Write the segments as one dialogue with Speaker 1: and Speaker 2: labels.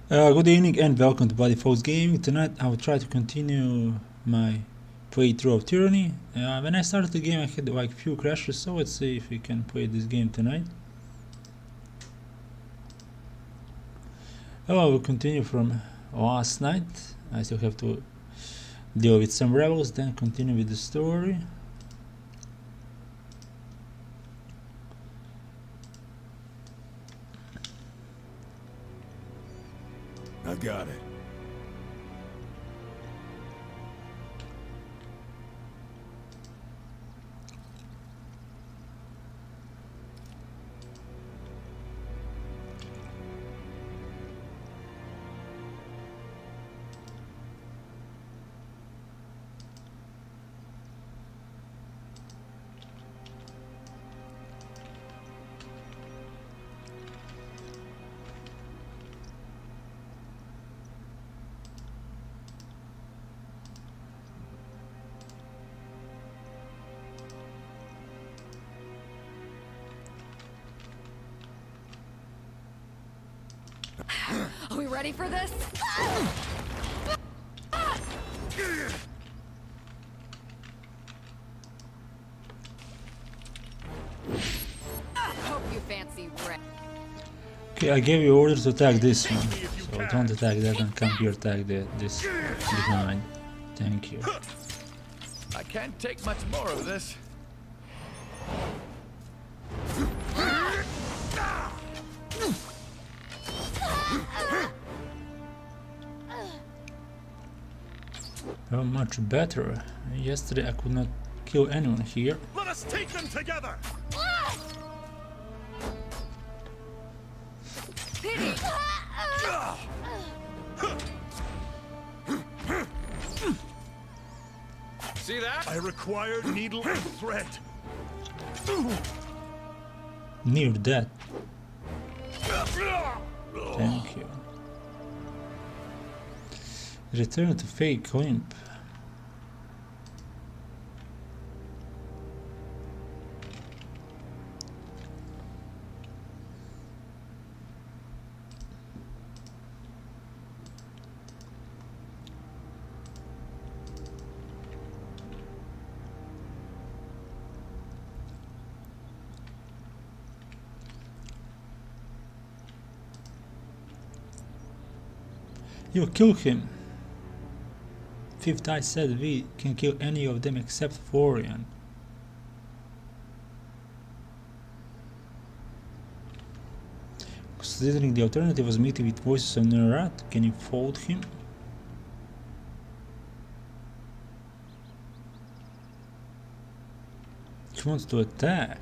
Speaker 1: Good evening and welcome to Bloodyfox Gaming. Tonight I will try to continue my playthrough of Tyranny. When I started the game I had like few crashes, so let's see if we can play this game tonight. I will continue from last night. I still have to deal with some rebels, then continue with the story.
Speaker 2: I've got it.
Speaker 3: Are we ready for this? Hope you fancy red.
Speaker 1: Okay, I gave you orders to attack this one, so don't attack that and come here attack this behind. Thank you.
Speaker 2: I can't take much more of this.
Speaker 1: Oh, much better. Yesterday I could not kill anyone here.
Speaker 2: Let us take them together.
Speaker 3: Pity.
Speaker 2: See that? I require needle and thread.
Speaker 1: Near death. Thank you. Return to fake limp. You kill him. Fifth Eye said we can kill any of them except Florian. Considering the alternative was meeting with voices of Nerat, can you fold him? He wants to attack.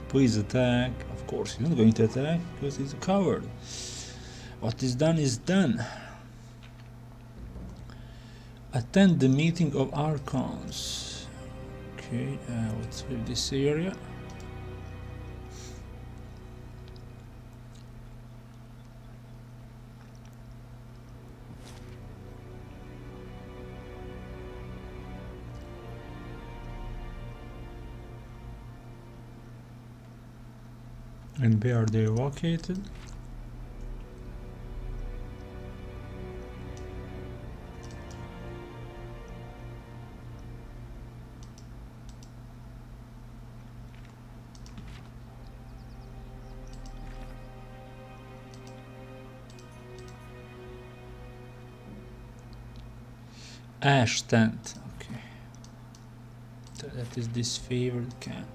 Speaker 1: Please attack. Of course he's not going to attack because he's a coward. What is done is done. Attend the meeting of Archons. Okay, let's leave this area. And where are they located? Ash tent, okay. So that is this favorite camp.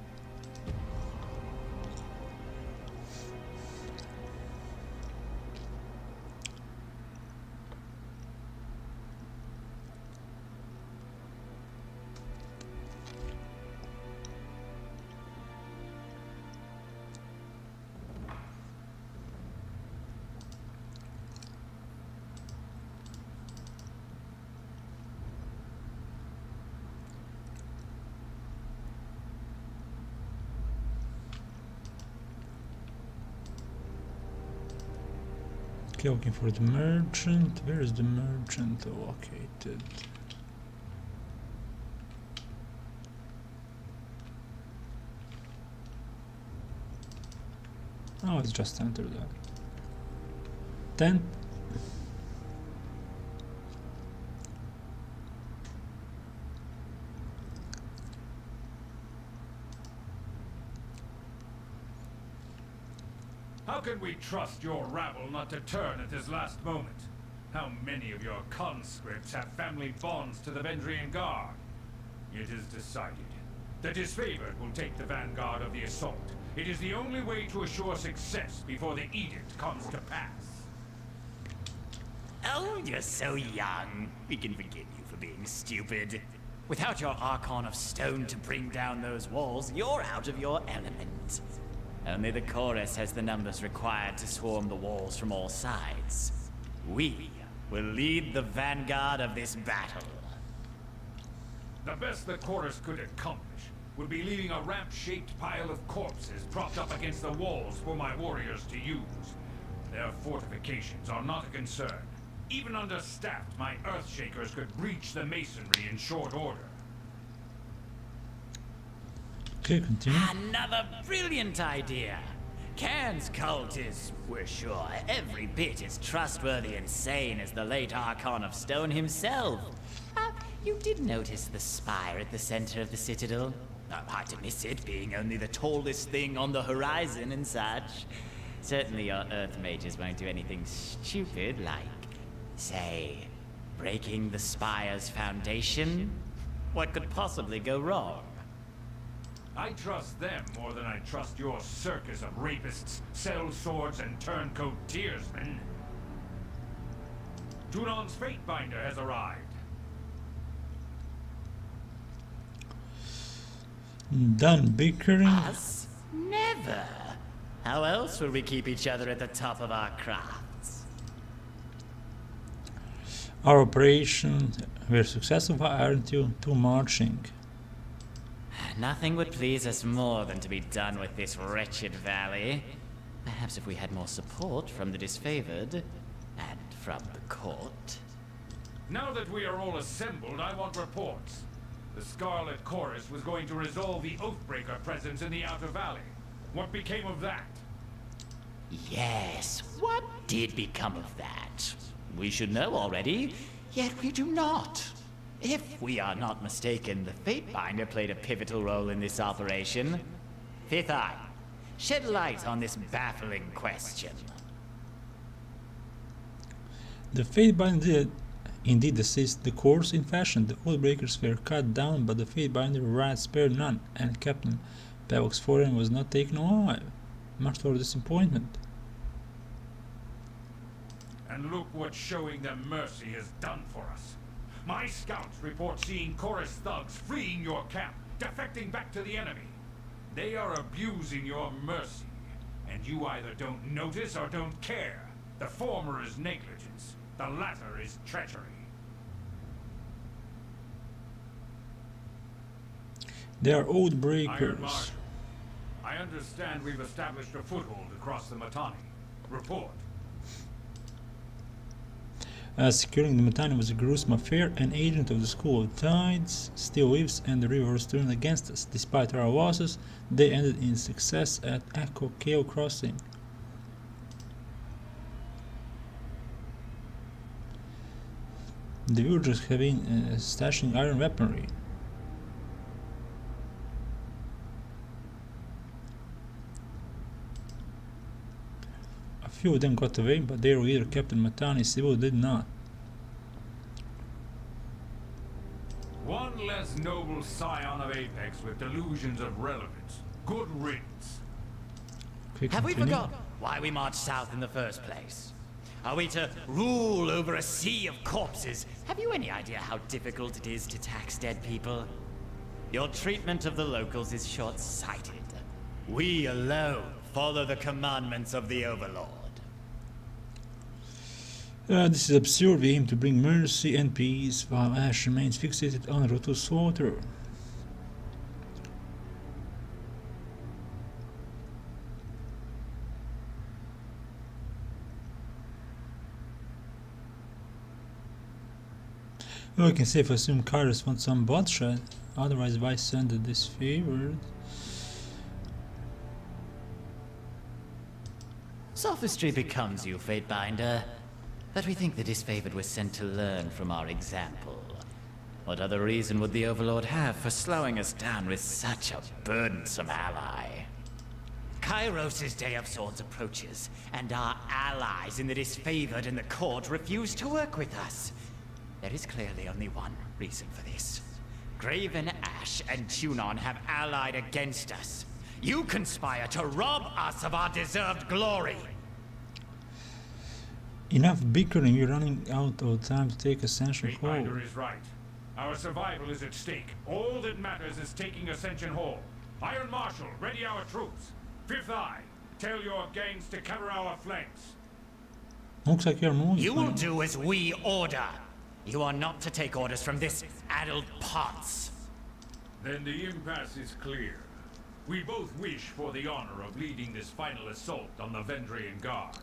Speaker 1: Okay, looking for the merchant. Where is the merchant located? Oh, it's just entered that. tent.
Speaker 2: How can we trust your rabble not to turn at this last moment? How many of your conscripts have family bonds to the Vendrian Guard? It is decided. The disfavored will take the vanguard of the assault. It is the only way to assure success before the edict comes to pass.
Speaker 4: Oh, you're so young. We can forgive you for being stupid. Without your Archon of Stone to bring down those walls, you're out of your element. Only the chorus has the numbers required to swarm the walls from all sides. We will lead the vanguard of this battle.
Speaker 2: The best the chorus could accomplish would be leaving a ramp-shaped pile of corpses propped up against the walls for my warriors to use. Their fortifications are not a concern. Even understaffed, my Earthshakers could breach the masonry in short order.
Speaker 1: Okay, continue.
Speaker 4: Another brilliant idea. Cairn's cult is, we're sure, every bit as trustworthy and sane as the late Archon of Stone himself. You did notice the spire at the center of the citadel? Hard to miss it, being only the tallest thing on the horizon and such. Certainly your Earth mages won't do anything stupid like, say, breaking the spire's foundation. What could possibly go wrong?
Speaker 2: I trust them more than I trust your circus of rapists, sellswords, and turncoat tearsmen. Tunon's Fatebinder has arrived.
Speaker 1: Done bickering.
Speaker 4: Us? Never. How else will we keep each other at the top of our crafts?
Speaker 1: Our operations were successful, aren't you? To marching.
Speaker 4: Nothing would please us more than to be done with this wretched valley. Perhaps if we had more support from the disfavored, and from the court.
Speaker 2: Now that we are all assembled, I want reports. The Scarlet Chorus was going to resolve the Oathbreaker presence in the Outer Valley. What became of that?
Speaker 4: Yes, what did become of that? We should know already, yet we do not. If we are not mistaken, the Fatebinder played a pivotal role in this operation. Fifth Eye, shed light on this baffling question.
Speaker 1: The Fatebinder did indeed assist the course in fashion. The Oathbreakers were cut down, but the Fatebinder rat spared none, and Captain Pavok's foreign was not taken alive, much to our disappointment.
Speaker 2: And look what showing them mercy has done for us. My scouts report seeing chorus thugs fleeing your camp, defecting back to the enemy. They are abusing your mercy, and you either don't notice or don't care. The former is negligence, the latter is treachery.
Speaker 1: They are
Speaker 2: Iron
Speaker 1: Oathbreakers.
Speaker 2: Marshal, I understand we've established a foothold across the Mittani. Report.
Speaker 1: Securing the Mittani was a gruesome affair. An agent of the School of Tides still lives, and the river was turned against us. Despite our losses, they ended in success at Echo Kale Crossing. The villagers have been stashing iron weaponry. A few of them got away, but their leader, Captain Mittani Sibyl, did not.
Speaker 2: One less noble scion of Apex with delusions of relevance. Good riddance.
Speaker 1: Quick
Speaker 4: Have we
Speaker 1: continue.
Speaker 4: forgotten why we marched south in the first place? Are we to rule over a sea of corpses? Have you any idea how difficult it is to tax dead people? Your treatment of the locals is short-sighted. We alone follow the commandments of the Overlord.
Speaker 1: This is absurd. We aim to bring mercy and peace, while Ash remains fixated on route to slaughter. Well, I can safely assume Kyrus wants some bloodshed, otherwise why send the disfavored?
Speaker 4: Sophistry becomes you, Fatebinder. But we think the disfavored was sent to learn from our example. What other reason would the Overlord have for slowing us down with such a burdensome ally? Kairos' Day of Swords approaches, and our allies in the disfavored and the court refuse to work with us. There is clearly only one reason for this. Graven Ash and Tunon have allied against us. You conspire to rob us of our deserved glory.
Speaker 1: Enough bickering, you're running out of time to take Ascension Hall.
Speaker 2: Fatebinder is right. Our survival is at stake. All that matters is taking Ascension Hall. Iron Marshal, ready our troops. Fifth Eye, tell your gangs to cover our flanks.
Speaker 1: Looks like you're moving.
Speaker 4: You will do as we order. You are not to take orders from this addled pots.
Speaker 2: Then the impasse is clear. We both wish for the honor of leading this final assault on the Vendrian Guard.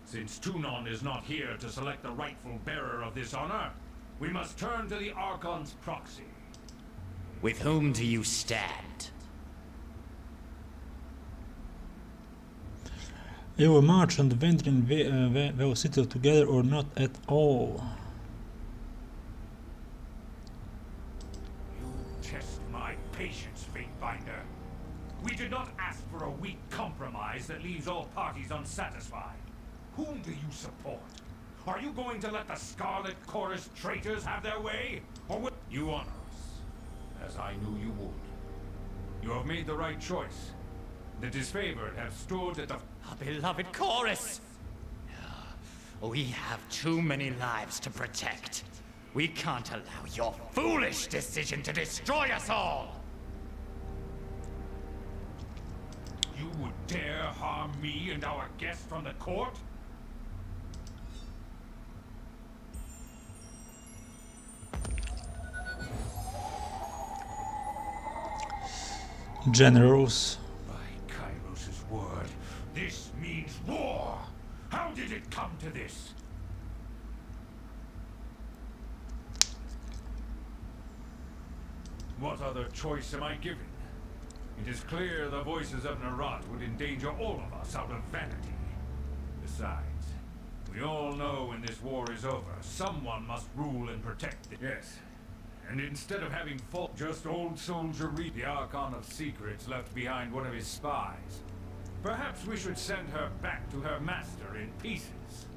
Speaker 2: Since Tunon is not here to select the rightful bearer of this honor, we must turn to the Archon's proxy.
Speaker 4: With whom do you stand?
Speaker 1: You will march on the Vendrian Well Citadel together or not at all.
Speaker 2: You test my patience, Fatebinder. We did not ask for a weak compromise that leaves all parties unsatisfied. Whom do you support? Are you going to let the Scarlet Chorus traitors have their way? Or will you honor us, as I knew you would? You have made the right choice. The disfavored have stood at the...
Speaker 4: Our beloved Chorus! We have too many lives to protect. We can't allow your foolish decision to destroy us all!
Speaker 2: You would dare harm me and our guest from the court?
Speaker 1: Generals.
Speaker 2: By Kairos' word, this means war! How did it come to this? What other choice am I given? It is clear the voices of Narat would endanger all of us out of vanity. Besides, we all know when this war is over, someone must rule and protect it. Yes. And instead of having fought just old soldier Reed, the Archon of Secrets left behind one of his spies. Perhaps we should send her back to her master in pieces.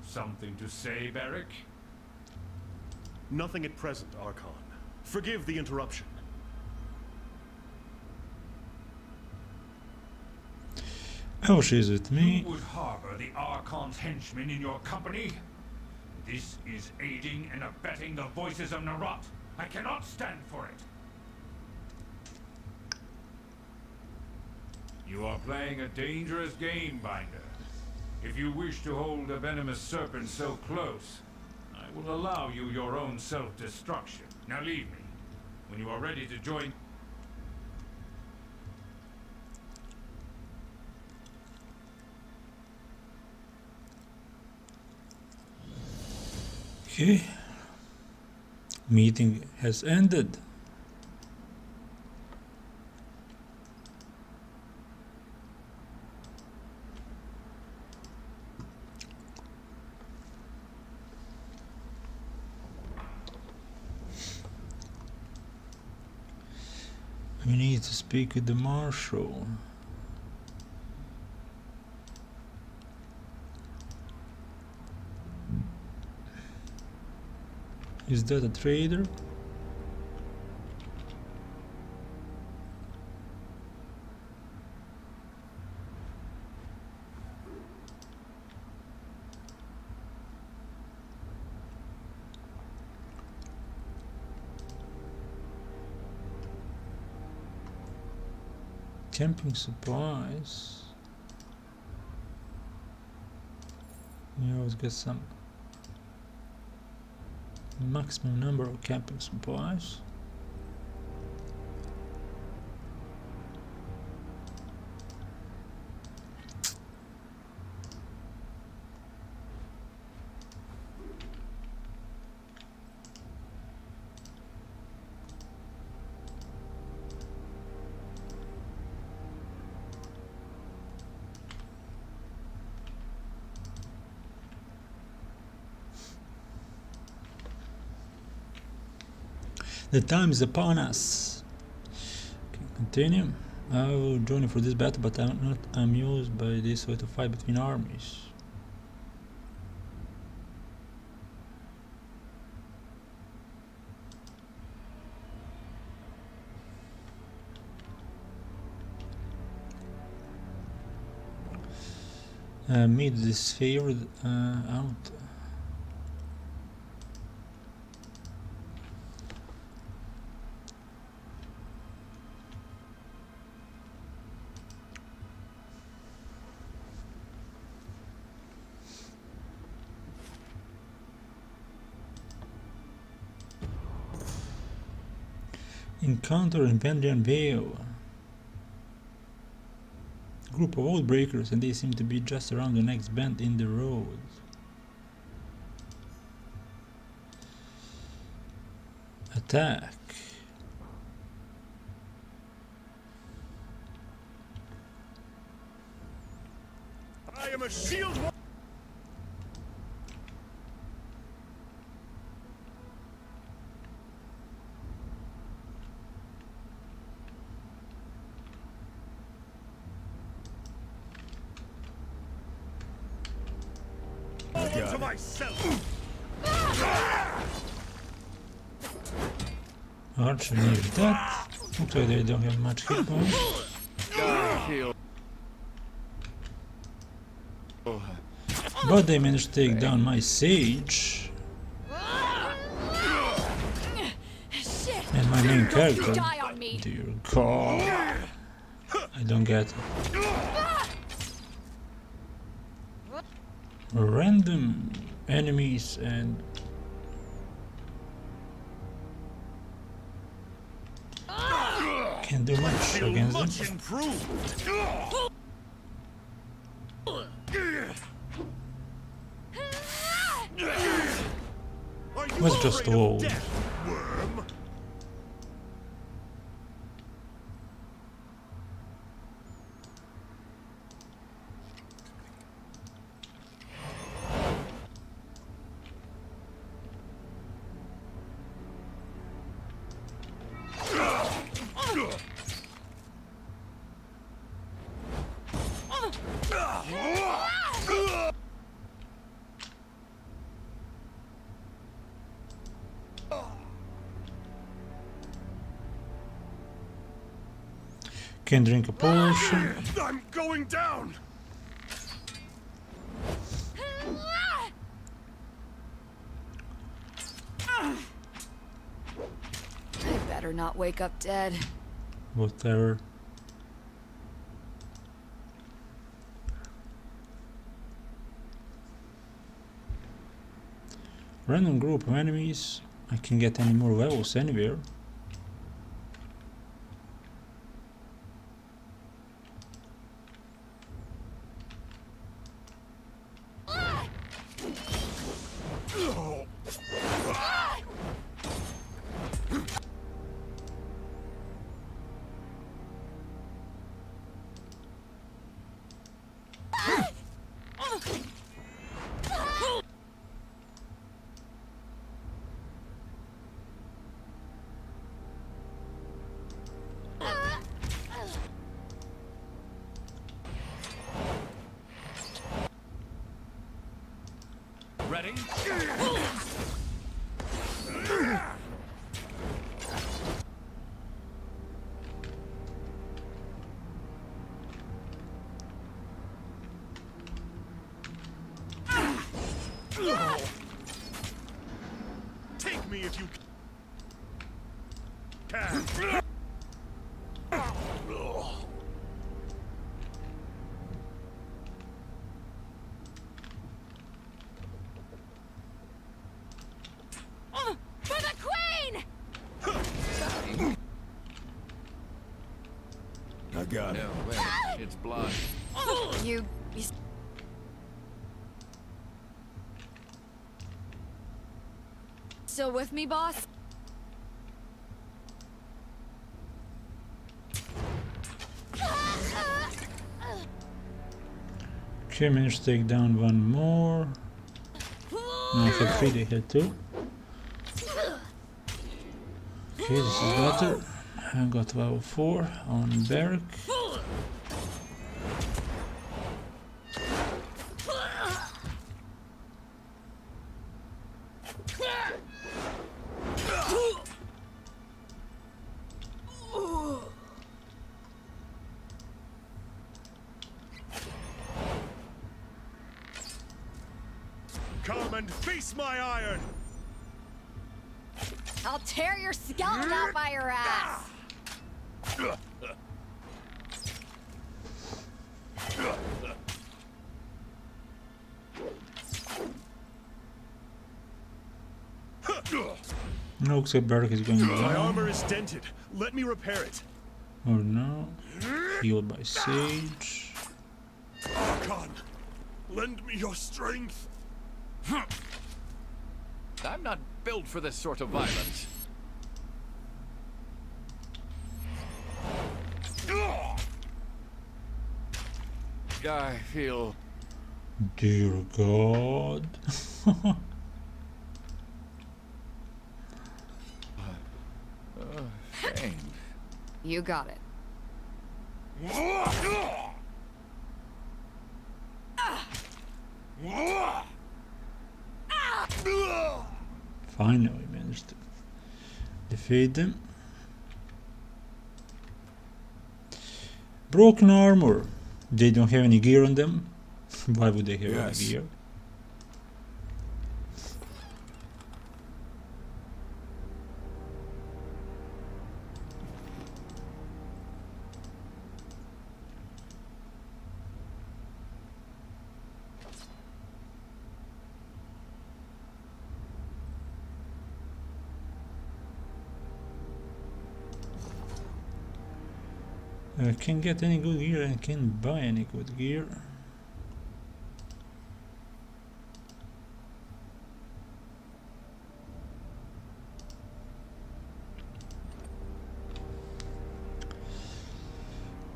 Speaker 2: Something to say, Beric?
Speaker 5: Nothing at present, Archon. Forgive the interruption.
Speaker 1: Oh, she's with me.
Speaker 2: You would harbor the Archon's henchmen in your company? This is aiding and abetting the voices of Narat. I cannot stand for it. You are playing a dangerous game, Binder. If you wish to hold a venomous serpent so close, I will allow you your own self-destruction. Now leave me. When you are ready to join...
Speaker 1: Okay. Meeting has ended. We need to speak with the marshal. Is that a trader? Camping supplies. You always get some maximum number of camping supplies. The time is upon us. Okay, continue. I will join you for this battle, but I'm not amused by this way to fight between armies. Meet this favored out. Encounter in Vendrian Vale. Group of old breakers, and they seem to be just around the next bend in the road. Attack.
Speaker 5: I am a shield. To myself.
Speaker 1: Archer near that. Looks like they don't have much hit points. But they managed to take down my sage. And my main character.
Speaker 3: Die on me.
Speaker 1: Dear God. I don't get it. Random enemies and can't do much against them.
Speaker 5: Improved.
Speaker 1: Was just old.
Speaker 5: Worm.
Speaker 1: Can drink a potion.
Speaker 5: I'm going down.
Speaker 3: I better not wake up dead.
Speaker 1: Whatever. Random group of enemies. I can get any more levels anywhere.
Speaker 2: Ready?
Speaker 5: Take me if you can.
Speaker 3: For the queen!
Speaker 5: I got it.
Speaker 2: No, wait. It's blood.
Speaker 3: You still with me, boss?
Speaker 1: Okay, managed to take down one more. No, I had 3, they had 2. Okay, this is better. I got level 4 on Barrack.
Speaker 5: Come and face my iron!
Speaker 3: I'll tear your skeleton out by your ass.
Speaker 1: Looks like Barrack is going
Speaker 5: My
Speaker 1: down.
Speaker 5: armor is dented. Let me repair it.
Speaker 1: Or no. Healed by Sage.
Speaker 5: Archon, lend me your strength.
Speaker 6: I'm not built for this sort of violence. I feel...
Speaker 1: Dear God.
Speaker 6: pain.
Speaker 3: You got it.
Speaker 1: Finally managed to defeat them. Broken armor. They don't have any gear on them. Why would they have
Speaker 5: Yes.
Speaker 1: any gear? I can't get any good gear and can't buy any good gear.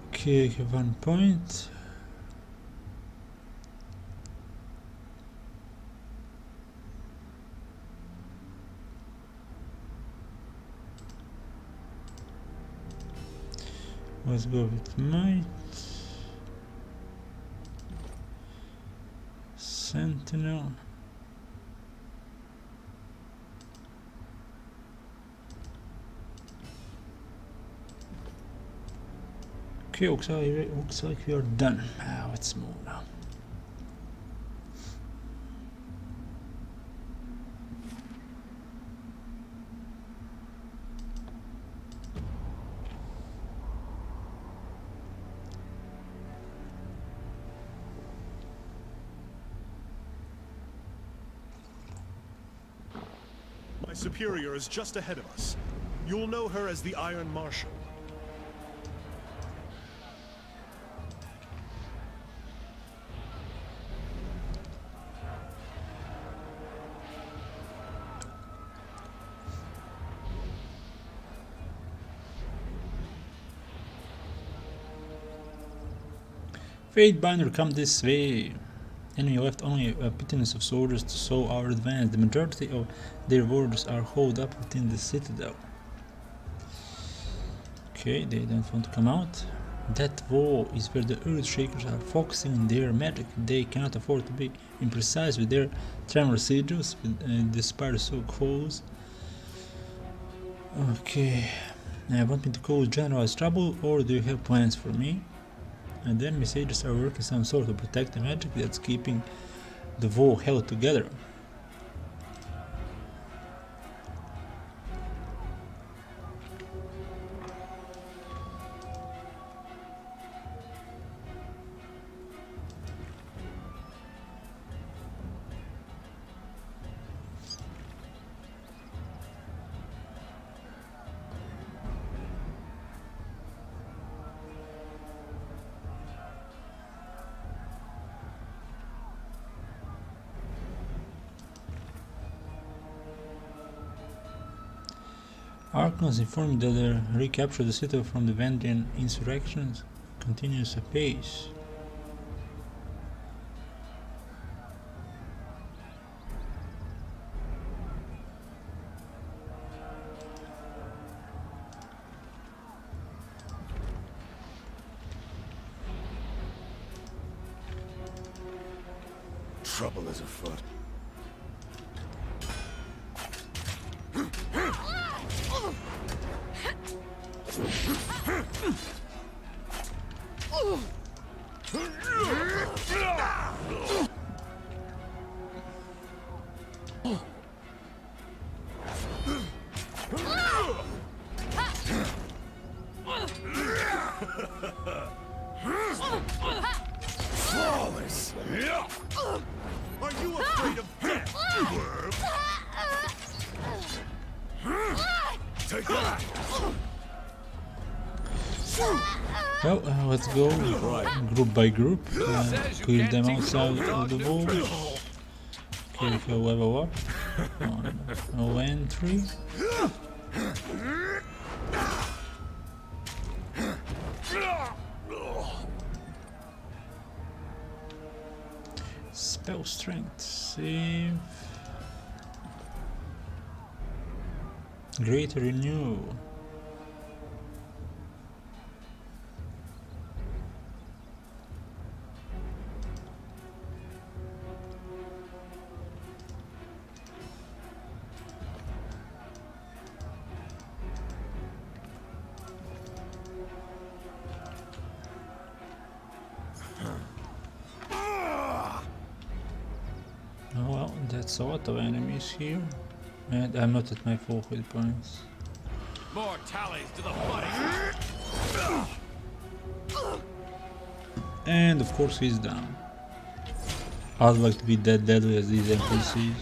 Speaker 1: Okay, I have 1 point. Let's go with might. Sentinel. Okay, looks like we are done. Let's move now.
Speaker 5: My superior is just ahead of us. You'll know her as the Iron Marshal.
Speaker 1: Fate Binder, come this way. Enemy left only a pittance of soldiers to slow our advance. The majority of their warriors are holed up within the citadel. Okay, they don't want to come out. That wall is where the Earthshakers are focusing their magic. They cannot afford to be imprecise with their tremor sigils, despite so close. Okay, want me to cause generalized trouble, or do you have plans for me? And then messages are working some sort of protective magic that's keeping the wall held together. Archons informed that the recapture of the citadel from the Vandrian insurrections continues apace.
Speaker 5: Trouble is afoot. Flawless. Are you afraid of death, worm? Take that.
Speaker 1: Well, let's go group by group. Kill them outside of the walls. Okay, if you level up. No entry. Spell strength, save. Great renew. Oh well, that's a lot of enemies here. And I'm not at my full hit points.
Speaker 6: More tallies to the fight.
Speaker 1: And of course he's down. I'd like to be that deadly as these NPCs.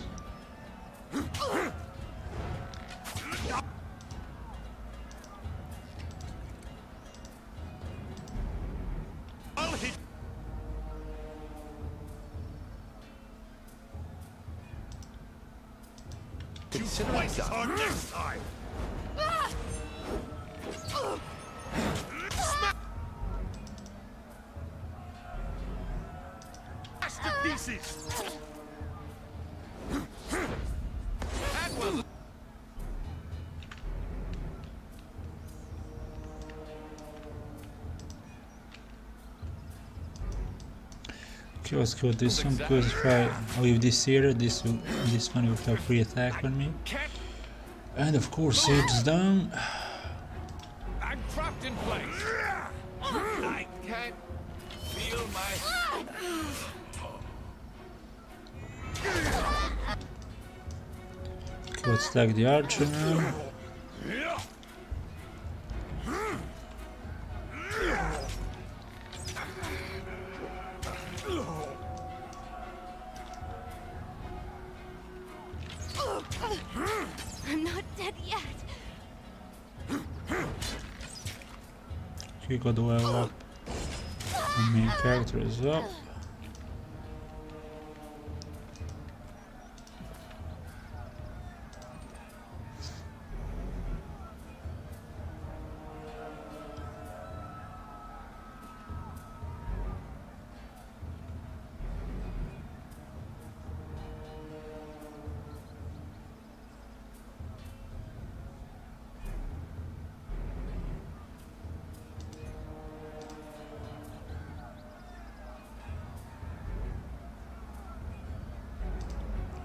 Speaker 5: I'll hit.
Speaker 6: Consider
Speaker 5: Twice as
Speaker 6: myself.
Speaker 5: hard next time. Smash to pieces.
Speaker 6: That was
Speaker 1: Okay, let's go with this one because if I leave this area, this one will have free attack on me.
Speaker 6: can't.
Speaker 1: And of course it's down.
Speaker 6: I'm trapped in place. I can't feel my.
Speaker 1: Okay, let's attack the archer now.
Speaker 3: I'm not dead yet.
Speaker 1: Okay, got the level up. The main character is up.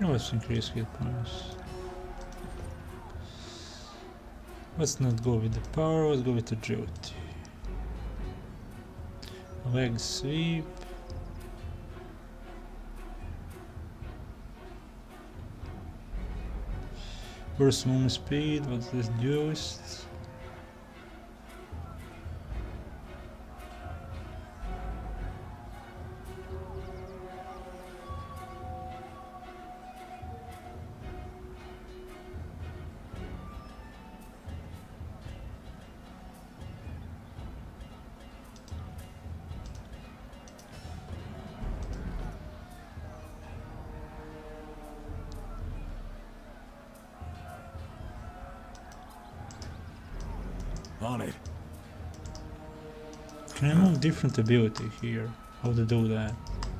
Speaker 1: Let's increase hit points. Let's not go with the power, let's go with agility. Leg sweep. Burst movement speed, what's this duelist?
Speaker 5: On it.
Speaker 1: Can I move different ability here? How to do that?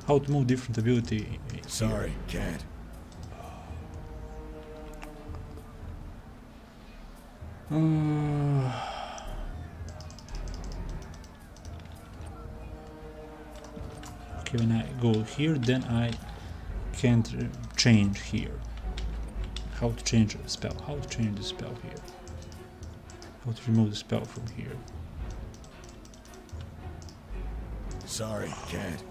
Speaker 1: How to move different ability?
Speaker 5: Sorry, can't.
Speaker 1: Okay, when I go here, then I can't change here. How to change the spell? How to change the spell here? How to remove the spell from here?
Speaker 5: Sorry, can't.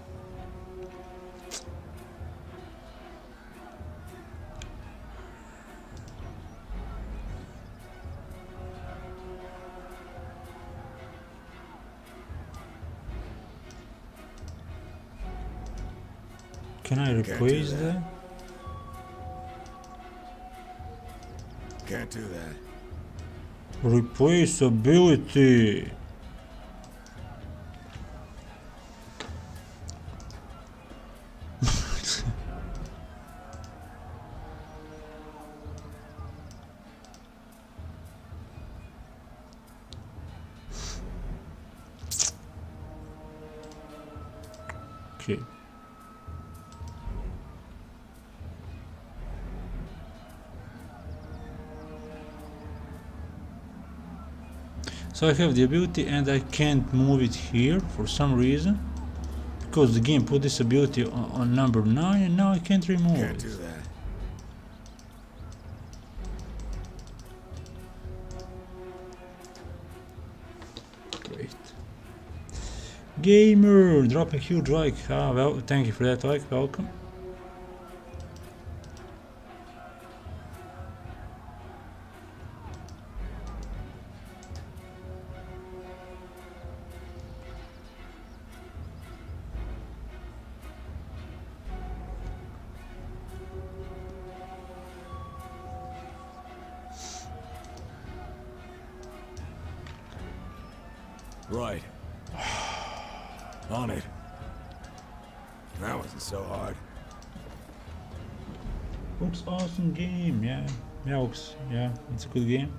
Speaker 1: Can I replace that?
Speaker 5: Can't do that.
Speaker 1: Replace ability. Okay. So I have the ability and I can't move it here for some reason, because the game put this ability on number 9 and now I can't remove
Speaker 5: Can't
Speaker 1: it.
Speaker 5: do that.
Speaker 1: Great. Gamer, drop a huge like. Ah, well, thank you for that like, welcome.
Speaker 5: Right. On it. That wasn't so hard.
Speaker 1: Looks awesome game, yeah. Yeah, it's a good game.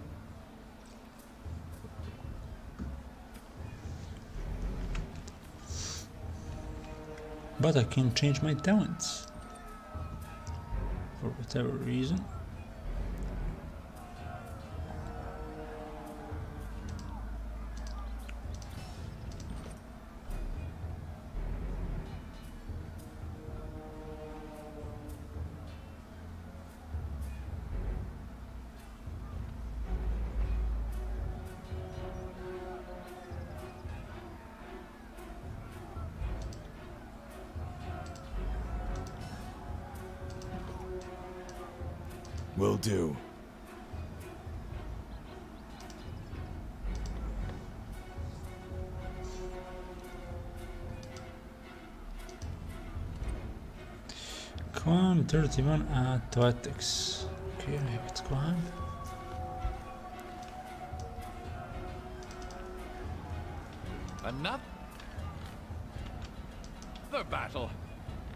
Speaker 1: But I can't change my talents. For whatever reason.
Speaker 5: Will do.
Speaker 1: Climb 31 athletics. Okay, let's climb.
Speaker 6: Another battle.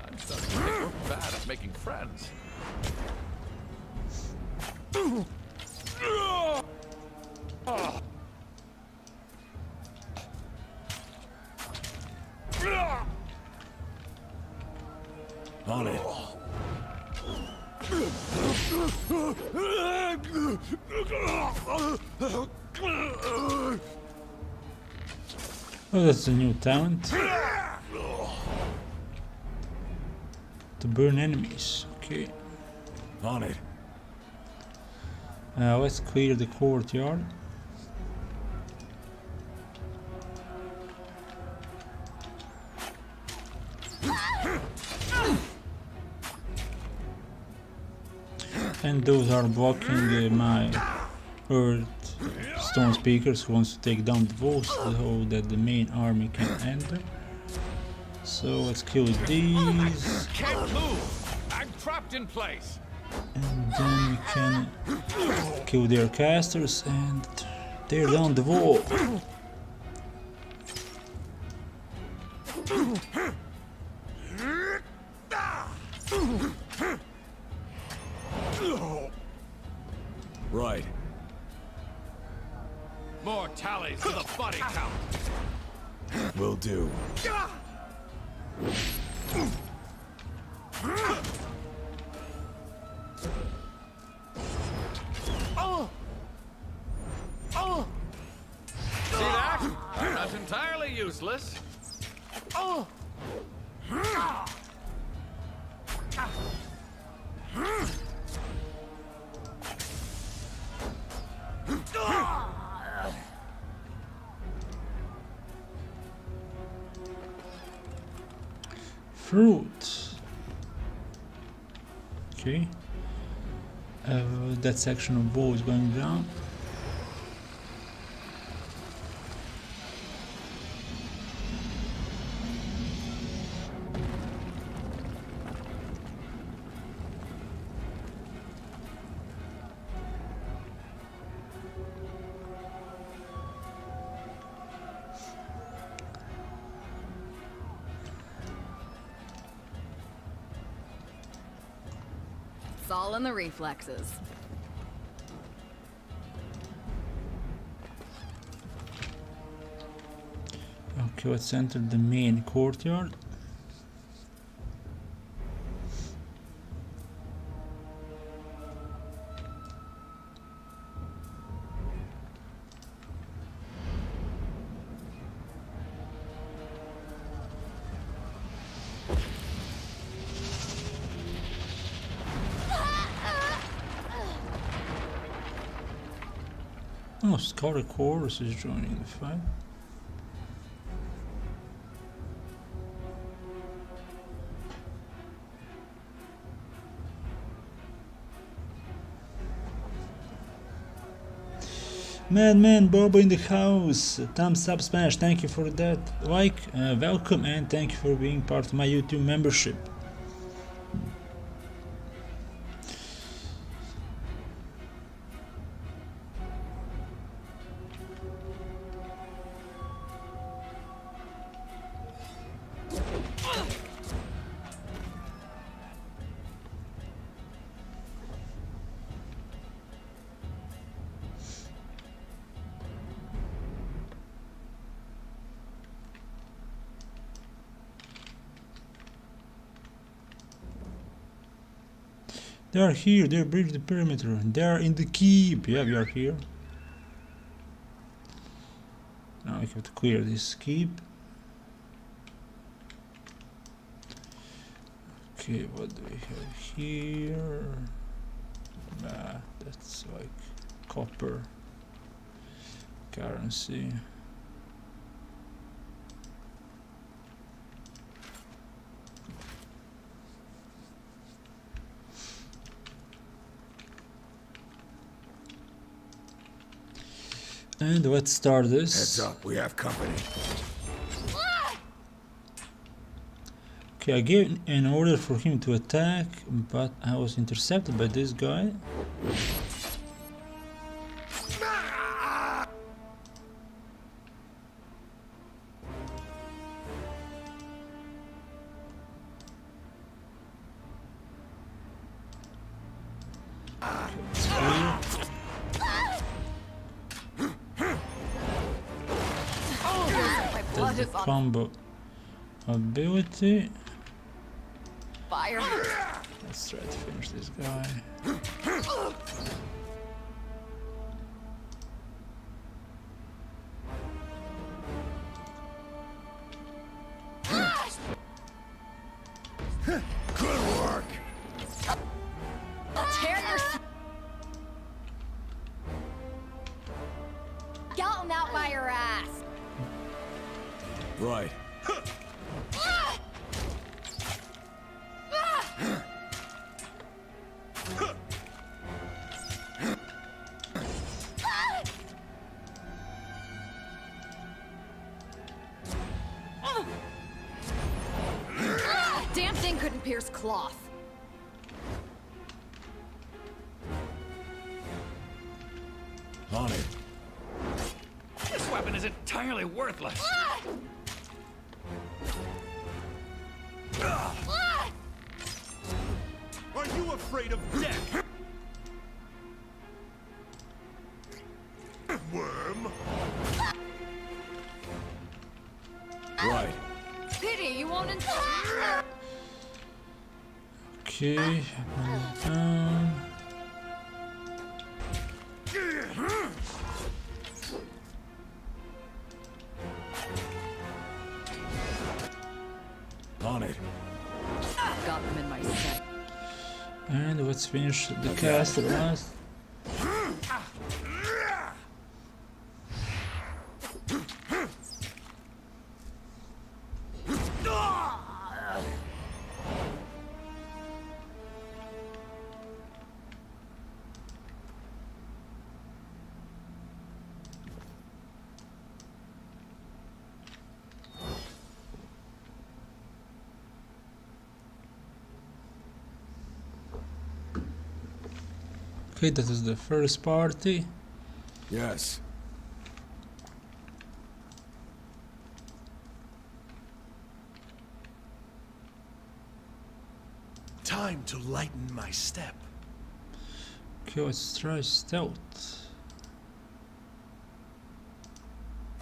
Speaker 6: I'm starting to think we're bad at making friends.
Speaker 5: On it.
Speaker 1: Oh, that's a new talent. To burn enemies. Okay.
Speaker 5: On it.
Speaker 1: Let's clear the courtyard. And those are blocking my earth stone speakers who wants to take down the walls so that the main army can enter. So let's kill these.
Speaker 6: Can't move. I'm trapped in place.
Speaker 1: And then we can kill their casters and tear down the wall.
Speaker 5: Right.
Speaker 6: More tallies to the body count.
Speaker 5: Will do.
Speaker 6: See that? I'm not entirely useless.
Speaker 1: Fruit. Okay. That section of bow is going down.
Speaker 3: It's all in the reflexes.
Speaker 1: Okay, let's enter the main courtyard. Oh, Scarlet Chorus is joining the fight. MadManBobbo in the house. Thumbs up smash. Thank you for that like. Welcome and thank you for being part of my YouTube membership. They are here, they breached the perimeter, they are in the keep. Yeah, we are here. Now we have to clear this keep. Okay, what do we have here? Nah, that's like copper currency. And let's start this.
Speaker 7: Heads up, we have company.
Speaker 1: Okay, I gave an order for him to attack, but I was intercepted by this guy. That's the combo ability.
Speaker 3: Fire.
Speaker 1: Let's try to finish this guy.
Speaker 7: Good work.
Speaker 3: I'll tear your scouting out by your ass.
Speaker 7: Right.
Speaker 3: Damn thing couldn't pierce cloth.
Speaker 7: On it.
Speaker 2: This weapon is entirely worthless.
Speaker 5: Are you afraid of death? Worm?
Speaker 7: Right.
Speaker 3: Pity you won't
Speaker 1: Okay, down.
Speaker 7: On it.
Speaker 3: got them in my sight.
Speaker 1: And let's finish the cast last. Okay, that is the first party.
Speaker 7: Yes.
Speaker 5: Time to lighten my step.
Speaker 1: Okay, let's try stealth.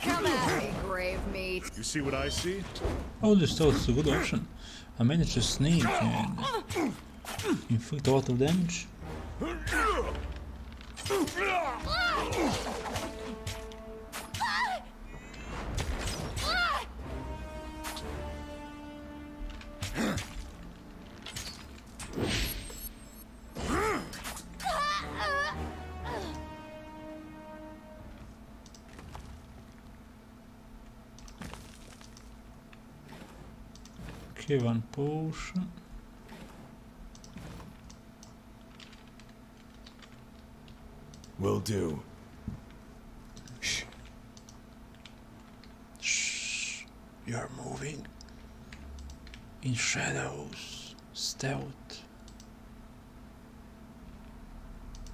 Speaker 3: Come at me, grave meat.
Speaker 5: You see what I see?
Speaker 1: Oh, the stealth is a good option. I managed to sneak and inflict a lot of damage. Okay, one potion.
Speaker 7: Will do.
Speaker 1: Shh. You're moving in shadows. Stealth.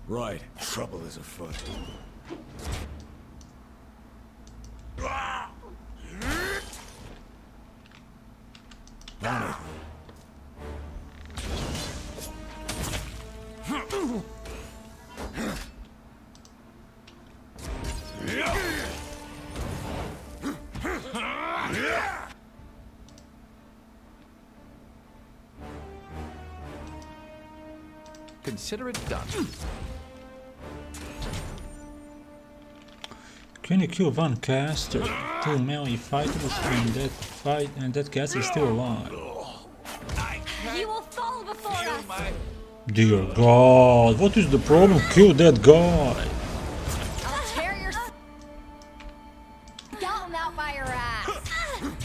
Speaker 7: Right. Trouble is afoot. On it.
Speaker 6: Consider it done.
Speaker 1: Can you kill one caster, 2 melee fighters, and that caster is still alive?
Speaker 3: You will fall before us.
Speaker 1: Dear God, what is the problem? Kill that guy!
Speaker 3: I'll tear your skeleton out by your ass.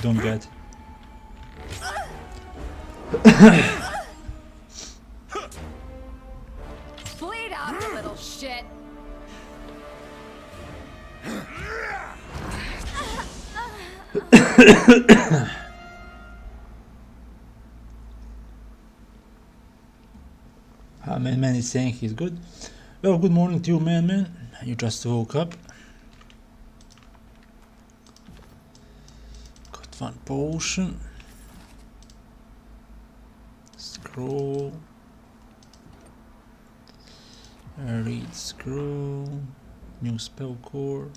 Speaker 1: Don't get.
Speaker 3: Bleed out, you little shit. Man is saying he's good. Well, good morning to you, man. You just woke up. Got one potion. Scroll. Read scroll. New spell core.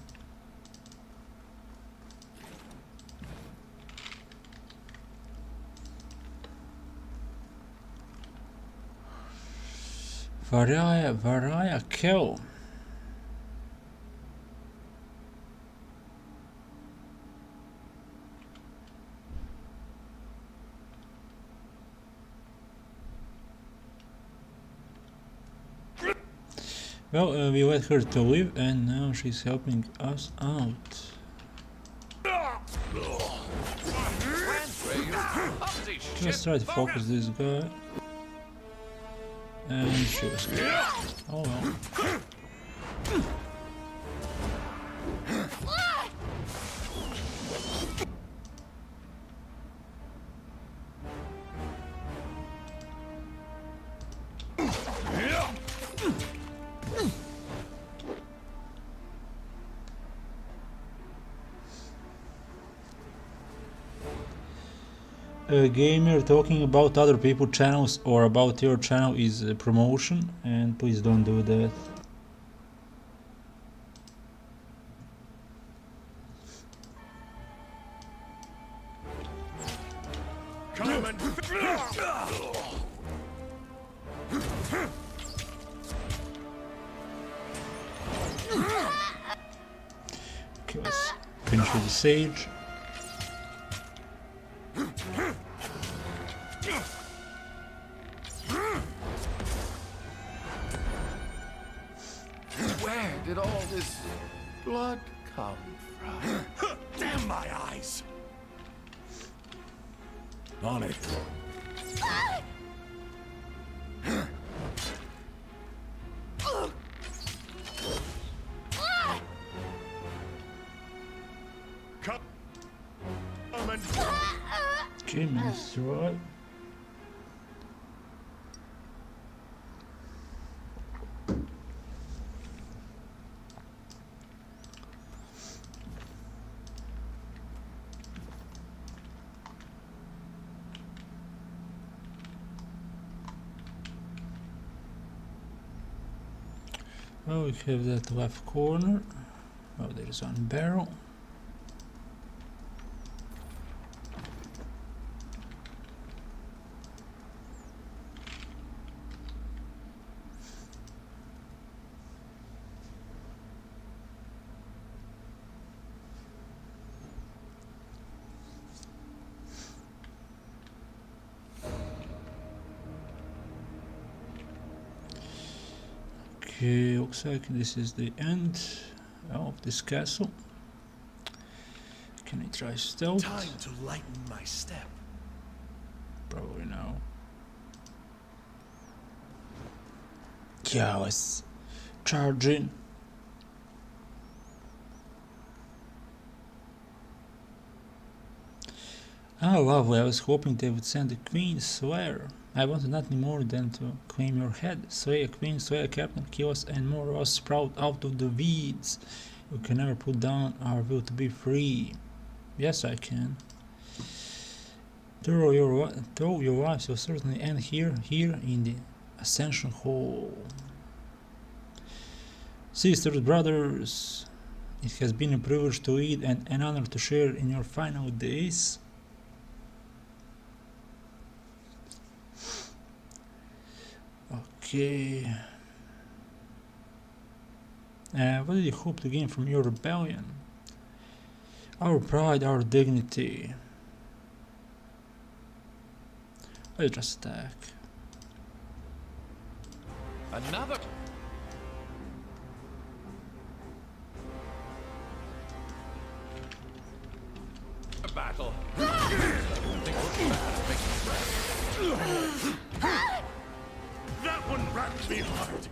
Speaker 3: Varia kill. Well, we let her to live and now she's helping us out. Let's try to focus this guy. And she was good. Oh well. A gamer talking about other people's channels or about your channel is a promotion, and please don't do that. Okay, let's finish with the sage.
Speaker 6: did all this blood come from?
Speaker 5: Damn my eyes!
Speaker 7: On it.
Speaker 5: Come and
Speaker 3: Okay, Mr. Right. Well, we have that left corner. Oh, there's one barrel. Okay, looks like this is the end of this castle. Can I try stealth?
Speaker 5: time to lighten my step.
Speaker 3: Probably no. Yeah, let's charge in. Oh, lovely. I was hoping they would send the Queen Slayer. I wanted nothing more than to claim your head. Slay a Queen, slay a Captain, kill us, and more of us sprout out of the weeds. You can never put down our will to be free. Yes, I can. Though your lives will certainly end here in the Ascension Hall. Sisters, brothers, it has been a privilege to lead and an honor to share in your final days. Okay. What did you hope to gain from your rebellion? Our pride, our dignity. Let's just attack.
Speaker 6: Another. A battle. I think we're bad at making friends.
Speaker 5: That one racked me hard.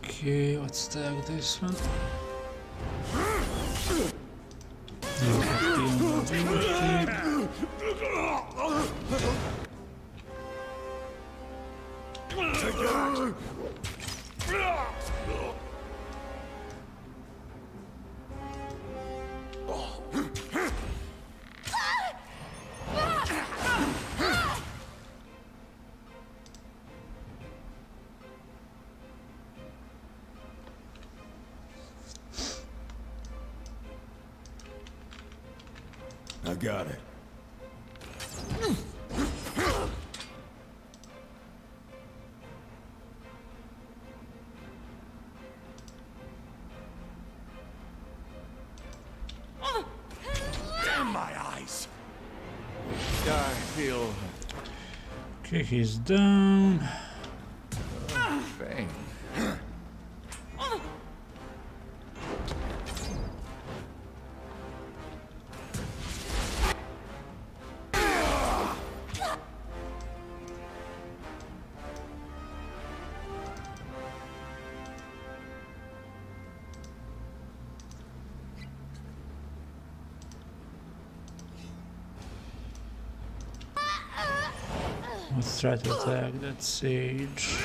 Speaker 3: Okay, let's tag this one.
Speaker 7: I got it.
Speaker 5: Damn my eyes!
Speaker 6: I feel
Speaker 3: Okay, he's down.
Speaker 6: pain.
Speaker 3: Let's try to attack that sage.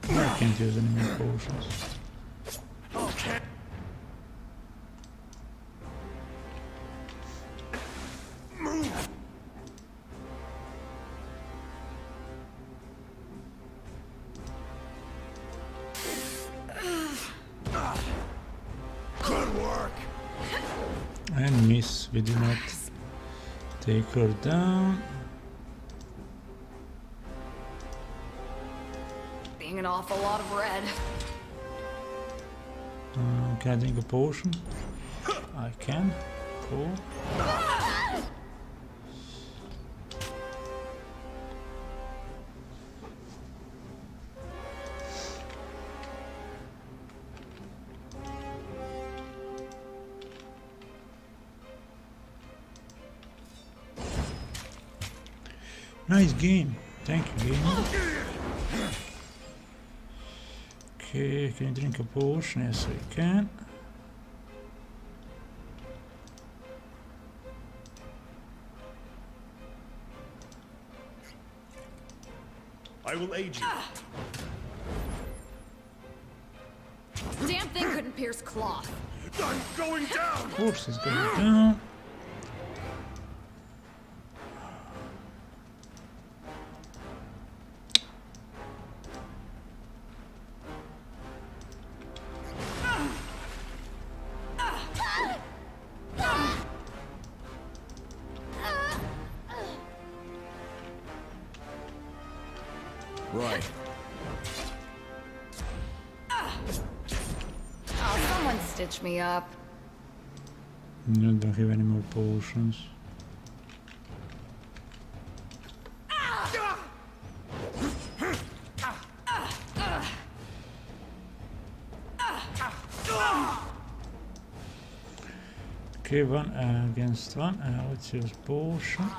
Speaker 3: I can't use any more potions.
Speaker 5: Okay. Move! Good
Speaker 1: We do not take her down.
Speaker 8: Being an awful lot of red.
Speaker 1: Can I drink a potion? I can. Cool. Nice game. Thank you, game. Okay, can you drink a potion? Yes, I can.
Speaker 5: I will aid you.
Speaker 8: Damn thing couldn't pierce cloth.
Speaker 5: I'm going down!
Speaker 1: Of course, it's going down.
Speaker 7: Right.
Speaker 8: Oh, someone stitch me up.
Speaker 1: No, don't have any more potions. Okay, one against one. Let's use potion.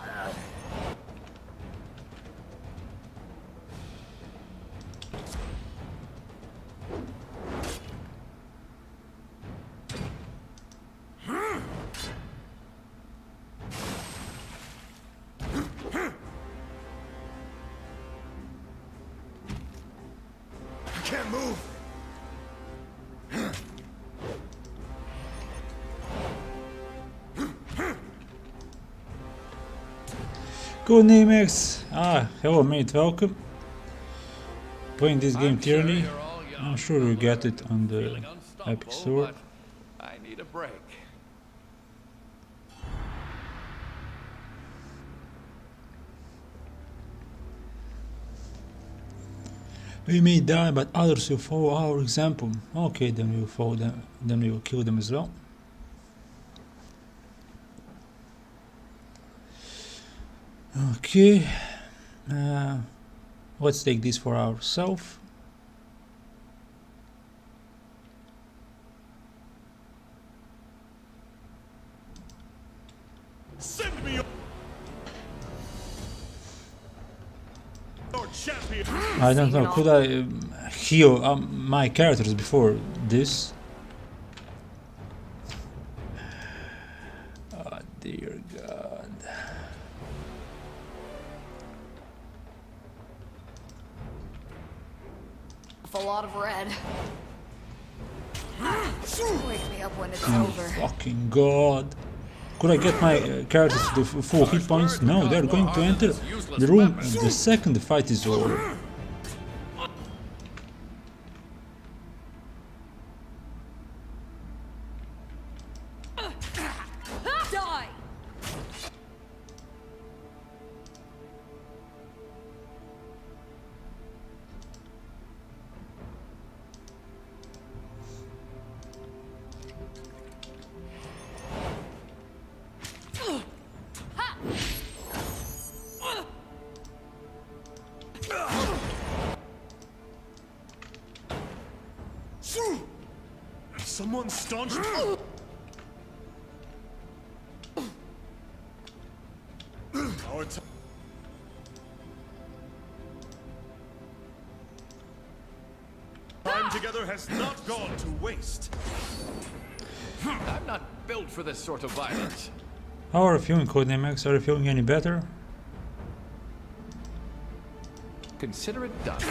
Speaker 5: Can't move!
Speaker 1: Good name X. Hello mate, welcome. Playing this game Tyranny. I'm sure you get it on the Epic Store.
Speaker 6: I need a break.
Speaker 1: We may die, but others will follow our example. Okay, then we will follow them. Then we will kill them as well. Okay, let's take this for ourselves.
Speaker 5: Send me your champion!
Speaker 1: I don't know, could I heal my characters before this? Oh dear God.
Speaker 8: A lot of red. Wake me up when it's
Speaker 1: Oh
Speaker 8: over.
Speaker 1: fucking God. Could I get my characters to the full hit points? No, they're going to enter the room the second the fight is over.
Speaker 8: Die!
Speaker 5: Someone staunch me! Our time together has not gone to waste.
Speaker 6: I'm not built for this sort of violence.
Speaker 1: How are you feeling, Codename X? Are you feeling any better?
Speaker 6: Consider it done.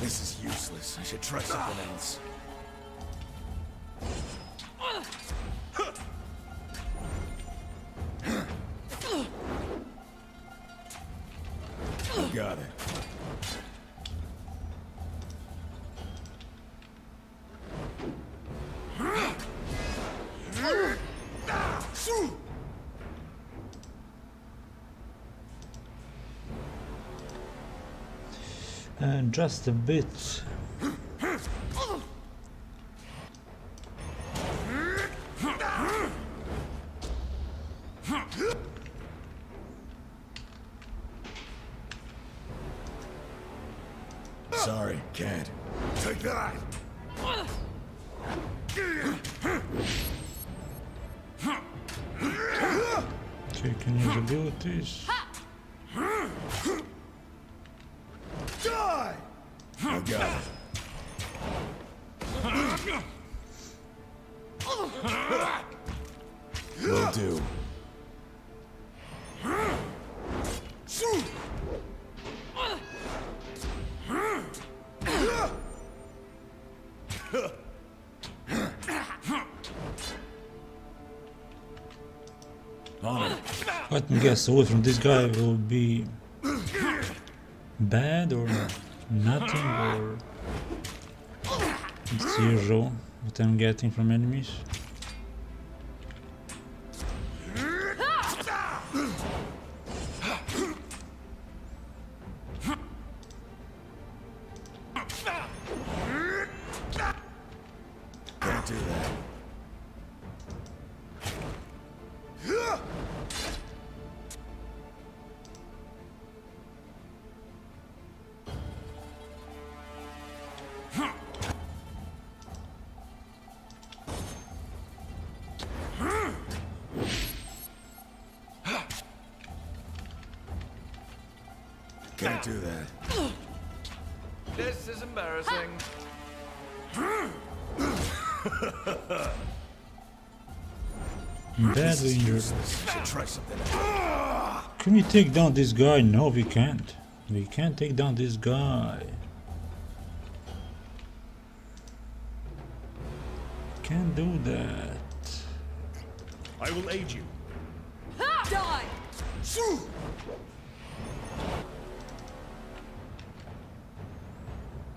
Speaker 7: This is useless. I should try something else. Got it.
Speaker 1: And just a bit.
Speaker 7: Sorry, can't.
Speaker 5: Take that!
Speaker 1: Taking his abilities.
Speaker 5: Die!
Speaker 7: I got it. Will do. On it.
Speaker 1: Let me guess, all from this guy will be bad or nothing, or it's usual what I'm getting from enemies.
Speaker 7: Can't do that. Can't do that.
Speaker 6: This is embarrassing.
Speaker 1: Badly injured.
Speaker 7: Should try something else.
Speaker 1: Can we take down this guy? No, we can't. We can't take down this guy. Can't do that.
Speaker 5: I will aid you.
Speaker 8: Die!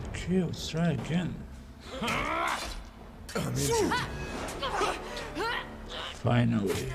Speaker 1: Okay, let's try again.
Speaker 7: I'm injured.
Speaker 1: Finally.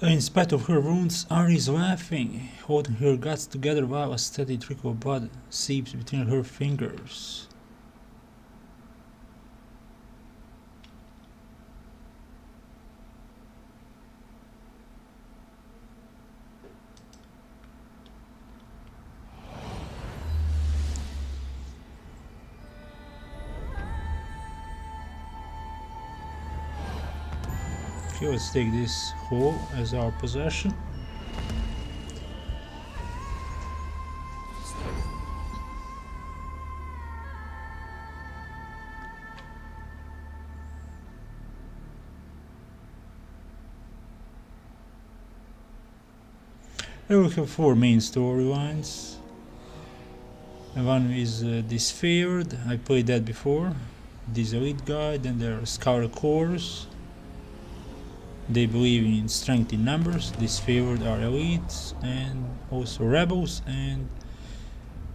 Speaker 1: In spite of her wounds, Ari is laughing, holding her guts together while a steady trickle of blood seeps between her fingers. Okay, let's take this hole as our possession. Here we have 4 main storylines. And one is Disfavored, I played that before. This elite guy, then there are Scout Corps. They believe in strength in numbers. Disfavored are elites and also rebels, and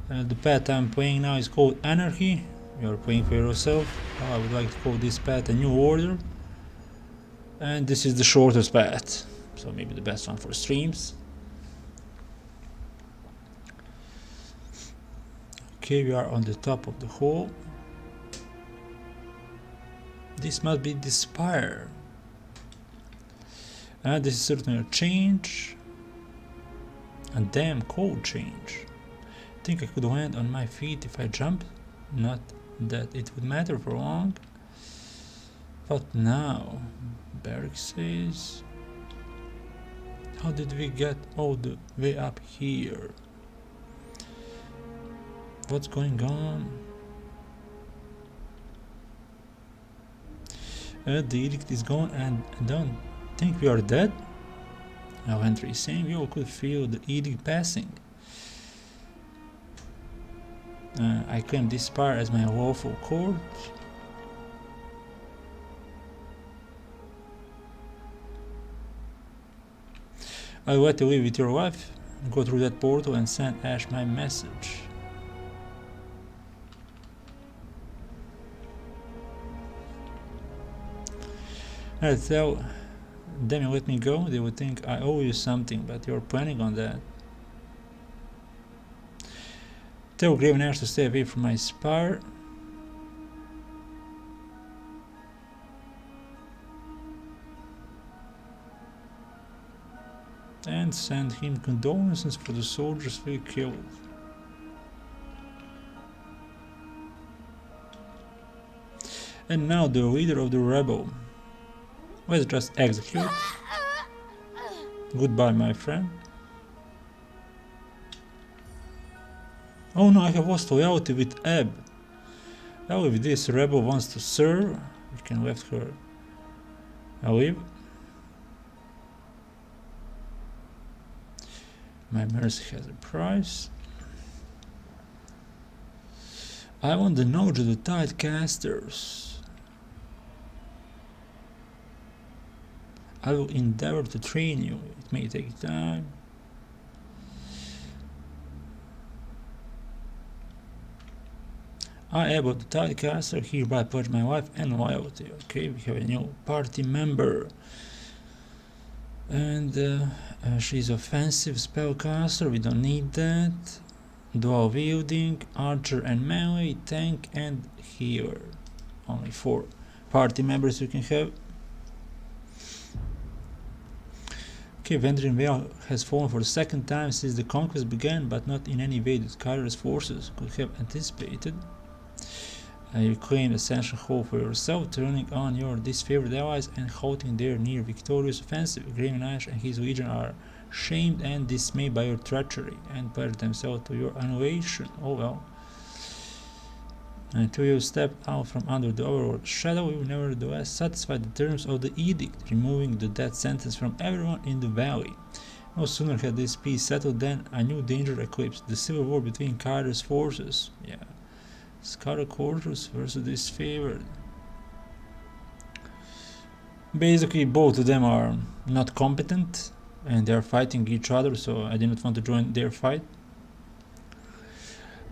Speaker 1: the path I'm playing now is called Anarchy. You are playing for yourself. I would like to call this path a New Order, and this is the shortest path, so maybe the best one for streams. Okay, we are on the top of the hole. This must be the Spire. This is certainly a change. A damn cold change. I think I could land on my feet if I jumped. Not that it would matter for long. But now, Barracks says, how did we get all the way up here? What's going on?
Speaker 3: The edict is gone and I don't think we are dead. Now entry saying we all could feel the edict passing. I claim this spire as my lawful court. I will let you live with your wife. Go through that portal and send Ash my message. I tell them you let me go, they would think I owe you something, but you're planning on that. Tell Graven Ash to stay away from my spire. And send him condolences for the soldiers we killed. And now the leader of the rebel. Let's just execute. Goodbye, my friend. Oh no, I have lost loyalty with Ebb. Well, if this rebel wants to serve, we can let her live. My mercy has a price. I want the knowledge of the Tide Casters. I will endeavor to train you. It may take time. I, Abbot the Tidecaster, hereby pledge my life and loyalty. Okay, we have a new party member. And she's offensive spellcaster, we don't need that. Dual wielding, archer and melee, tank and healer. Only 4 party members you can have. Okay, Vendrian Vale has fallen for the 2nd time since the conquest began, but not in any way that Kyra's forces could have anticipated. You claim Ascension Hall for yourself, turning on your disfavored allies and halting their near victorious offensive. Graven Ash and his legion are shamed and dismayed by your treachery and pledge themselves to your annihilation. Oh well. Until you step out from under the overlord's shadow, you will nevertheless satisfy the terms of the edict, removing the death sentence from everyone in the valley. No sooner had this peace settled than a new danger eclipsed, the civil war between Kyra's forces. Yeah. Scarlet Quarters versus Disfavored. Basically, both of them are not competent and they are fighting each other, so I did not want to join their fight.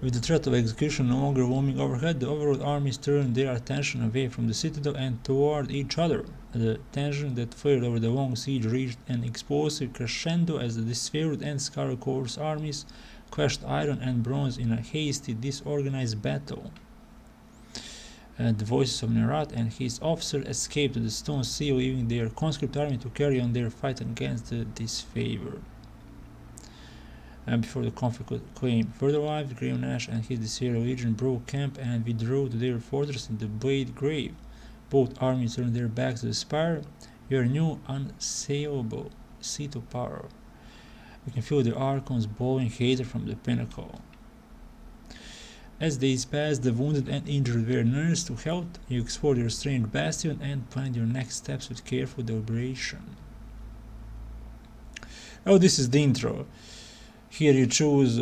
Speaker 3: With the threat of execution no longer looming overhead, the overlord armies turned their attention away from the citadel and toward each other. The tension that flared over the long siege reached an explosive crescendo as the Disfavored and Scarlet Quarters armies clashed iron and bronze in a hasty, disorganized battle. The voices of Nerat and his officer escaped to the Stone Sea, leaving their conscript army to carry on their fight against the Disfavored. Before the conflict could claim further life, Graven Ash and his Disfavored legion broke camp and withdrew to their fortress in the Blade Grave. Both armies turned their backs to the spire, your new unassailable seat of power. You can feel the Archons blowing hatred from the pinnacle. As days passed, the wounded and injured were nursed to health. You explored your strange bastion and planned your next steps with careful deliberation. Oh, this is the intro. Here you choose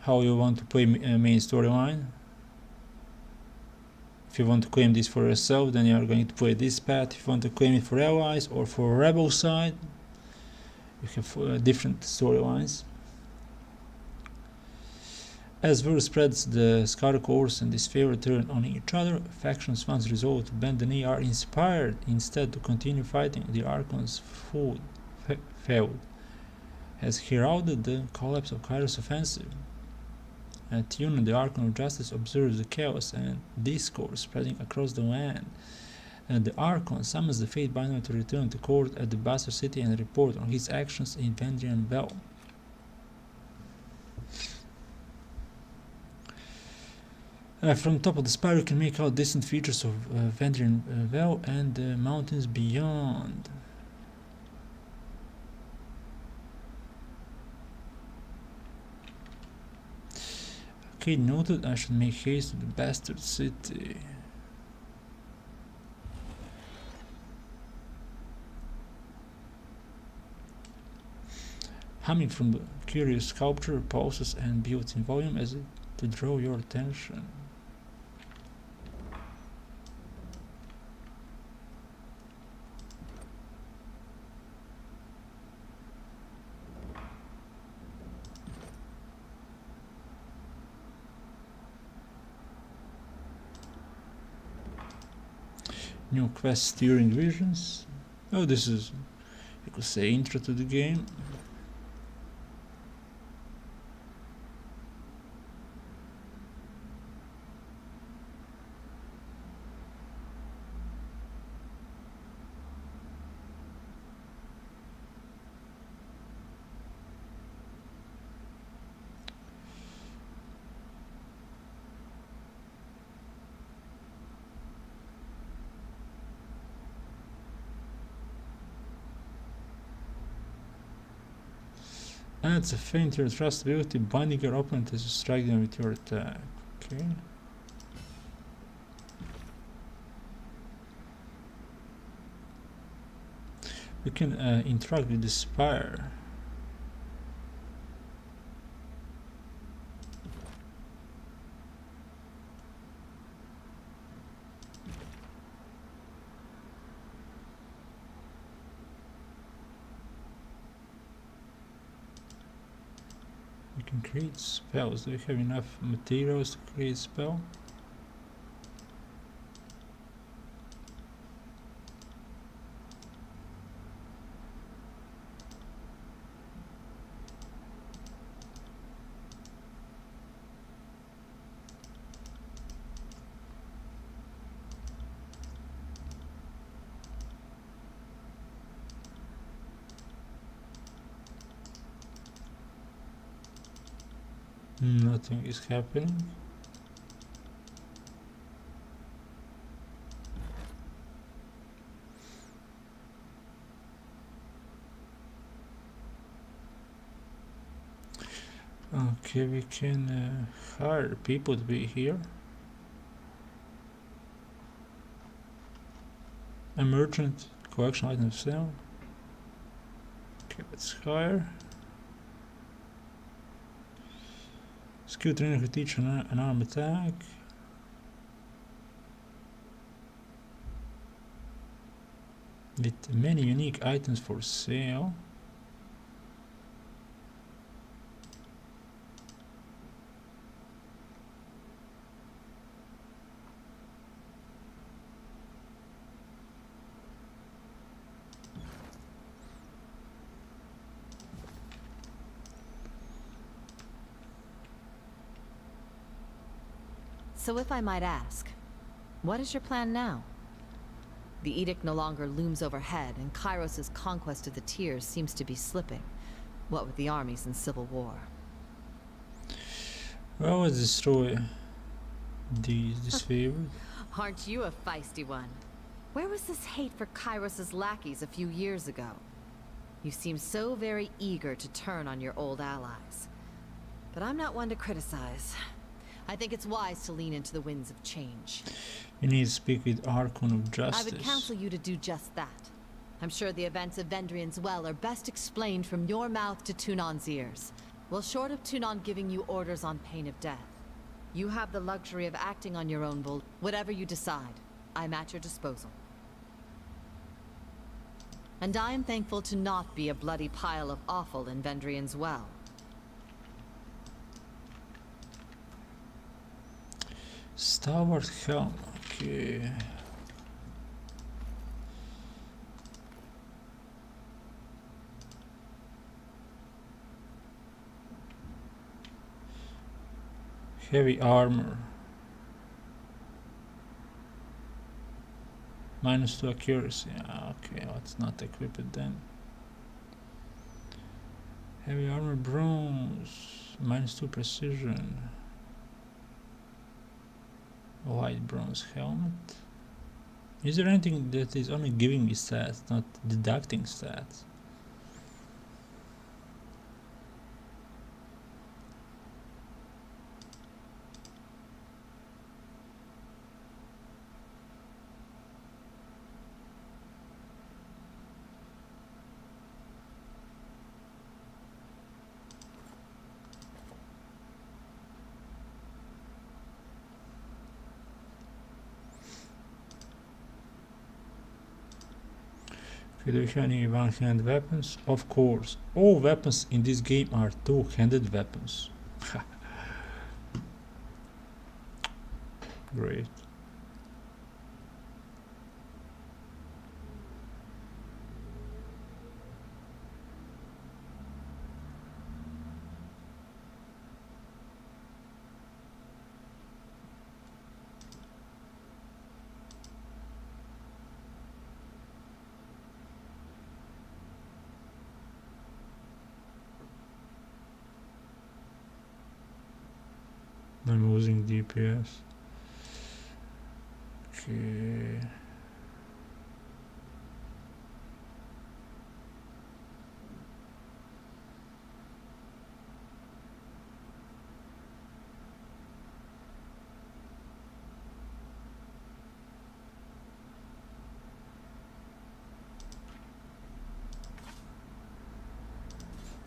Speaker 3: how you want to play main storyline. If you want to claim this for yourself, then you are going to play this path. If you want to claim it for allies or for rebel side, you have different storylines. As word spreads, the Scarlet Quarters and Disfavored turn on each other. Factions once resolved to bend the knee are inspired instead to continue fighting. The Archons failed, has heralded the collapse of Kyra's offensive. Tune, the Archon of Justice, observes the chaos and discord spreading across the land. The Archon summons the Fatebinder to return to court at the Bastard City and report on his actions in Vendrian Vale. From the top of the spire you can make out distant features of Vendrian Vale and the mountains beyond. Okay, noted, I should make haste to the Bastard City.
Speaker 1: humming from the curious sculpture, pauses and builds in volume as if to draw your attention. New quest steering visions. Oh, this is, you could say, intro to the game. Adds a fainter thrust ability, binding your opponent as you strike them with your attack. Okay. We can interact with the spire. We can create spells. Do we have enough materials to create spell? Nothing is happening. Okay, we can hire people to be here. A merchant, collection item sale. Okay, let's hire. Skill trainer who teach an arm attack. With many unique items for sale.
Speaker 9: So if I might ask, what is your plan now? The edict no longer looms overhead, and Kairos' conquest of the tiers seems to be slipping. What with the armies in civil war?
Speaker 1: Well, let's destroy this favor.
Speaker 9: Aren't you a feisty one? Where was this hate for Kairos' lackeys a few years ago? You seem so very eager to turn on your old allies. But I'm not one to criticize. I think it's wise to lean into the winds of change.
Speaker 1: You need to speak with Archon of Justice.
Speaker 9: I would counsel you to do just that. I'm sure the events of Vendrian's Well are best explained from your mouth to Tunon's ears. Well, short of Tunon giving you orders on pain of death, you have the luxury of acting on your own will. Whatever you decide, I'm at your disposal. And I am thankful to not be a bloody pile of offal in Vendrian's Well.
Speaker 1: Starboard helm, okay. Heavy armor. -2 accuracy. Okay, let's not equip it then. Heavy armor bronze. -2 precision. Light bronze helmet. Is there anything that is only giving me stats, not deducting stats? Okay, do you have any one-handed weapons? Of course. All weapons in this game are two-handed weapons. Great. I'm losing DPS. Okay.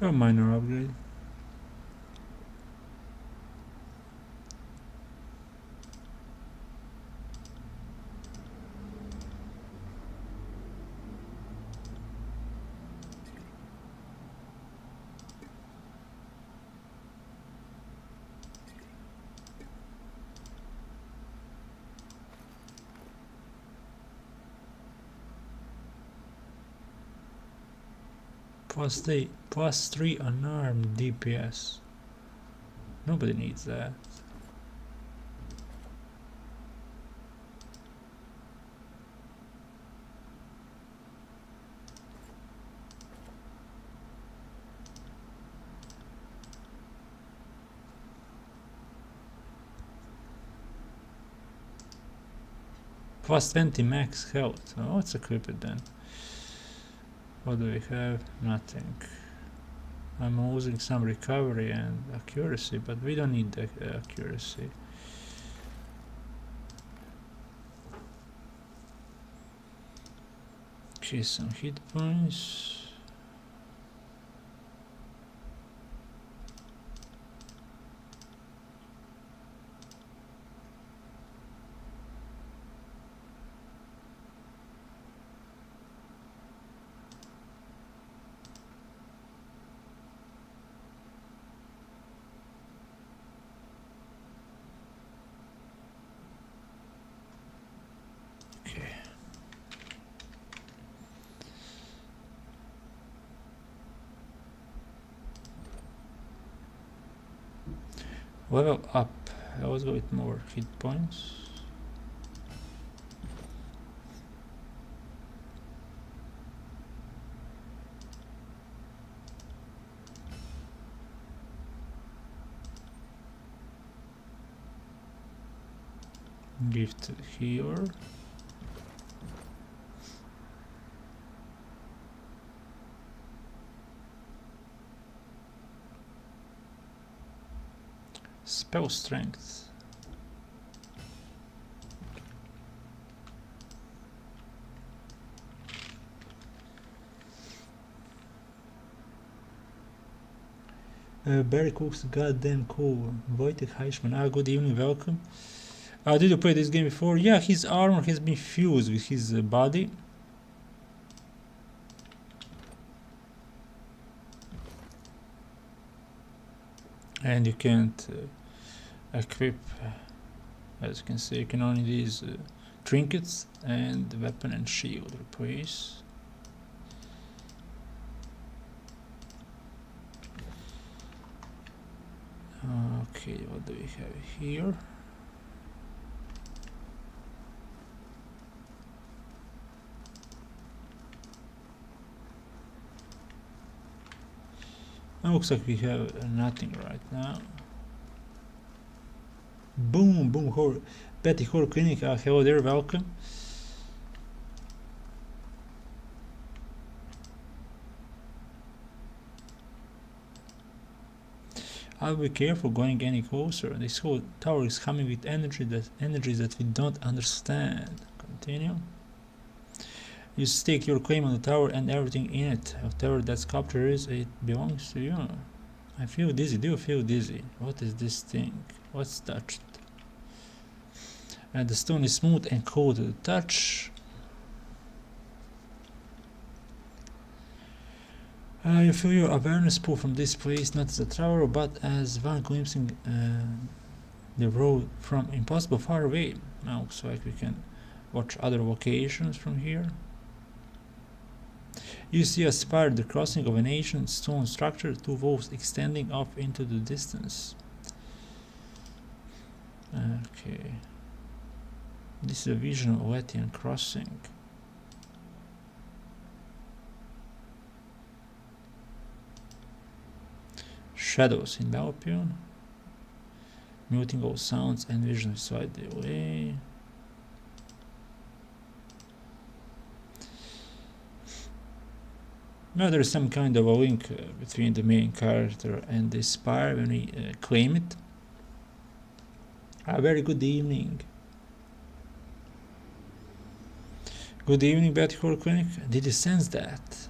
Speaker 1: A minor upgrade. Plus 3 unarmed DPS. Nobody needs that. Plus 20 max health. Oh, let's equip it then. What do we have? Nothing. I'm losing some recovery and accuracy, but we don't need the accuracy. Okay, some hit points. Level up. Let's go with more hit points. Gift here. Spell strength. Barry Cook's goddamn cool. Wojtek Heichman. Good evening, welcome. Did you play this game before? Yeah, his armor has been fused with his body. And you can't equip, as you can see, you can only use trinkets and weapon and shield replace. Okay, what do we have here? Looks like we have nothing right now. Boom, boom, Betty Horror Clinic, hello there, welcome. I'll be careful going any closer. This whole tower is coming with energies that we don't understand. Continue. You stake your claim on the tower and everything in it. Whatever that sculpture is, it belongs to you. I feel dizzy. Do you feel dizzy? What is this thing? What's touched? And the stone is smooth and cold to the touch.
Speaker 3: You feel your awareness pull from this place not as a traveler but as one glimpsing the road from impossible far away. Now looks like we can watch other locations from here. You see a spire, the crossing of an ancient stone structure, two walls extending off into the distance. Okay. This is a vision of Letian crossing. Shadows envelop you, muting all sounds and vision slide away. Now there is some kind of a link between the main character and the spire when we claim it. A very good evening. Good evening, Betty Horror Clinic. Did you sense that?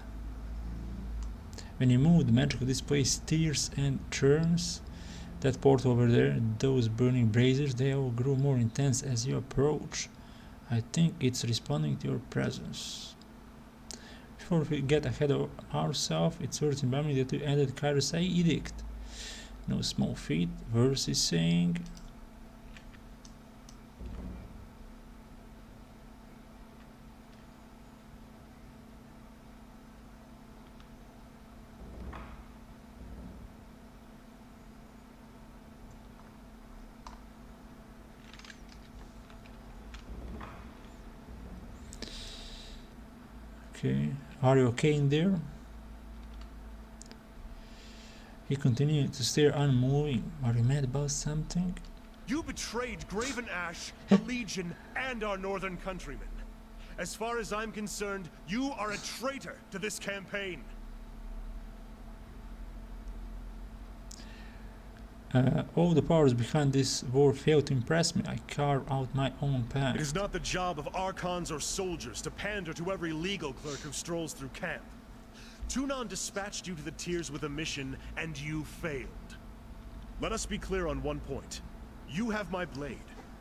Speaker 3: When you move, the magic of this place steers and churns. That portal over there, those burning braziers, they all grew more intense as you approach. I think it's responding to your presence. Before we get ahead of ourselves, it's worth remembering that you ended Cursed Edict. No small feat, verse is saying. Okay, are you okay in there? He continued to stare unmoving. Are you mad about something?
Speaker 5: You betrayed Graven Ash, the Legion, and our northern countrymen. As far as I'm concerned, you are a traitor to this campaign.
Speaker 3: All the powers behind this war failed to impress me. I carved out my own path.
Speaker 5: It is not the job of archons or soldiers to pander to every legal clerk who strolls through camp. Tunon dispatched you to the tiers with a mission, and you failed. Let us be clear on one point. You have my blade,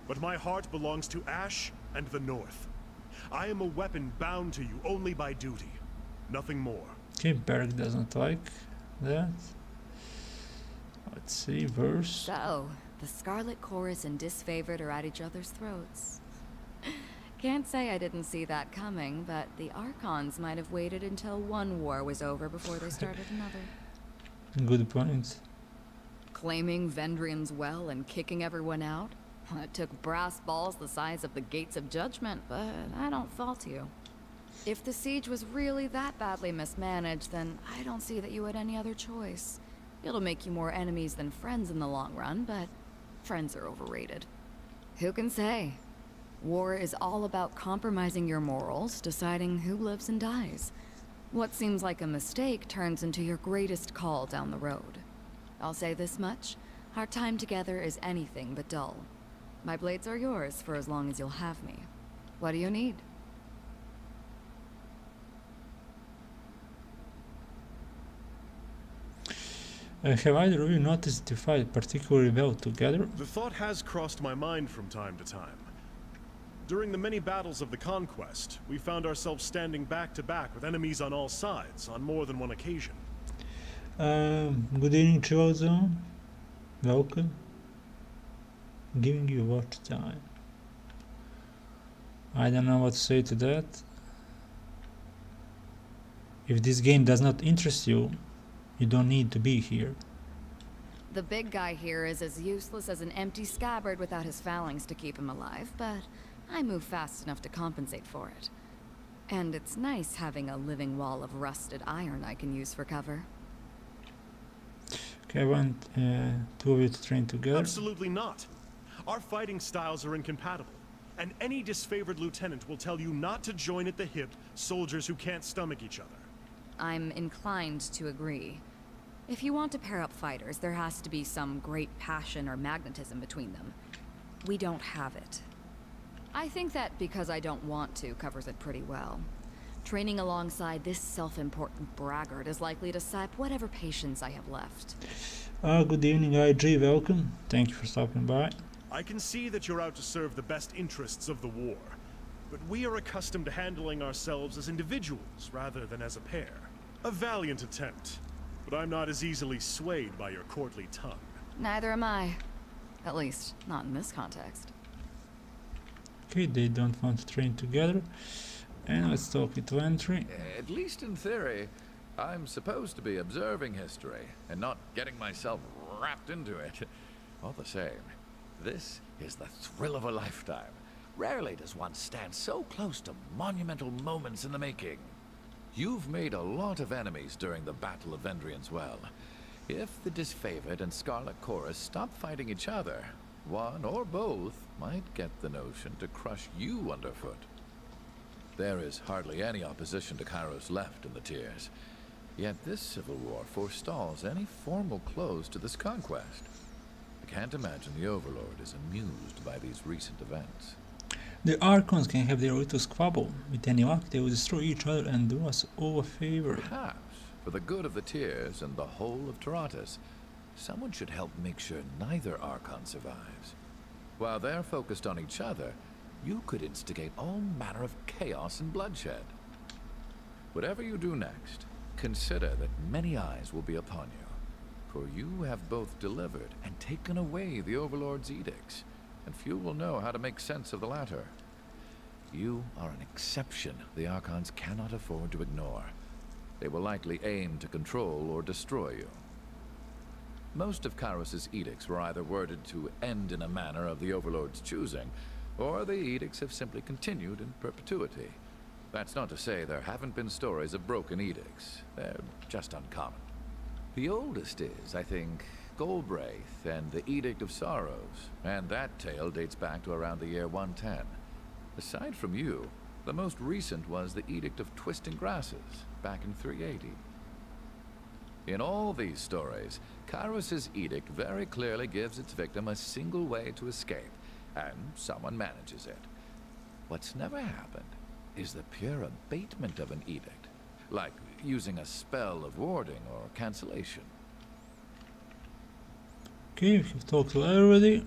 Speaker 5: but my heart belongs to Ash and the North. I am a weapon bound to you only by duty. Nothing more.
Speaker 3: Okay, Beric doesn't like that. Let's see, verse.
Speaker 8: So, the Scarlet Chorus and Disfavored are at each other's throats. Can't say I didn't see that coming, but the Archons might have waited until one war was over before they started another.
Speaker 3: Good point.
Speaker 8: Claiming Vendrian's well and kicking everyone out? It took brass balls the size of the Gates of Judgment, but I don't fault you. If the siege was really that badly mismanaged, then I don't see that you had any other choice. It'll make you more enemies than friends in the long run, but friends are overrated. Who can say? War is all about compromising your morals, deciding who lives and dies. What seems like a mistake turns into your greatest call down the road. I'll say this much, our time together is anything but dull. My blades are yours for as long as you'll have me. What do you need?
Speaker 3: Have either of you noticed you fight particularly well together?
Speaker 5: The thought has crossed my mind from time to time. During the many battles of the Conquest, we found ourselves standing back to back with enemies on all sides on more than one occasion.
Speaker 3: Good evening, Chozo. Welcome. Giving you watch time. I don't know what to say to that. If this game does not interest you, you don't need to be here.
Speaker 8: The big guy here is as useless as an empty scabbard without his phalanx to keep him alive, but I move fast enough to compensate for it. And it's nice having a living wall of rusted iron I can use for cover.
Speaker 3: Okay, I want two of you to train together.
Speaker 5: Absolutely not. Our fighting styles are incompatible, and any disfavored lieutenant will tell you not to join at the hip soldiers who can't stomach each other.
Speaker 8: I'm inclined to agree. If you want to pair up fighters, there has to be some great passion or magnetism between them. We don't have it. I think that because I don't want to covers it pretty well. Training alongside this self-important braggart is likely to sap whatever patience I have left.
Speaker 3: Good evening, IG. Welcome. Thank you for stopping by.
Speaker 5: I can see that you're out to serve the best interests of the war, but we are accustomed to handling ourselves as individuals rather than as a pair. A valiant attempt, but I'm not as easily swayed by your courtly tongue.
Speaker 8: Neither am I. At least, not in this context.
Speaker 3: Okay, they don't want to train together. And let's talk inventory.
Speaker 6: At least in theory, I'm supposed to be observing history and not getting myself wrapped into it. All the same, this is the thrill of a lifetime. Rarely does one stand so close to monumental moments in the making. You've made a lot of enemies during the Battle of Vendrian's Well. If the disfavored and Scarlet Chorus stop fighting each other, one or both might get the notion to crush you underfoot. There is hardly any opposition to Kairos left in the tiers, yet this civil war forestalls any formal close to this conquest. I can't imagine the Overlord is amused by these recent events.
Speaker 3: The Archons can have their little squabble. With any luck, they will destroy each other and do us all a favor.
Speaker 6: Perhaps, for the good of the tiers and the whole of Taratus, someone should help make sure neither Archon survives. While they're focused on each other, you could instigate all manner of chaos and bloodshed. Whatever you do next, consider that many eyes will be upon you, for you have both delivered and taken away the Overlord's edicts, and few will know how to make sense of the latter. You are an exception the Archons cannot afford to ignore. They will likely aim to control or destroy you. Most of Kairos' edicts were either worded to end in a manner of the Overlord's choosing, or the edicts have simply continued in perpetuity. That's not to say there haven't been stories of broken edicts. They're just uncommon. The oldest is, I think, Goldbraith and the Edict of Sorrows, and that tale dates back to around the year 110. Aside from you, the most recent was the Edict of Twisting Grasses, back in 380. In all these stories, Kairos' edict very clearly gives its victim a single way to escape, and someone manages it. What's never happened is the pure abatement of an edict, like using a spell of warding or cancellation.
Speaker 3: Okay, we have talked to everybody.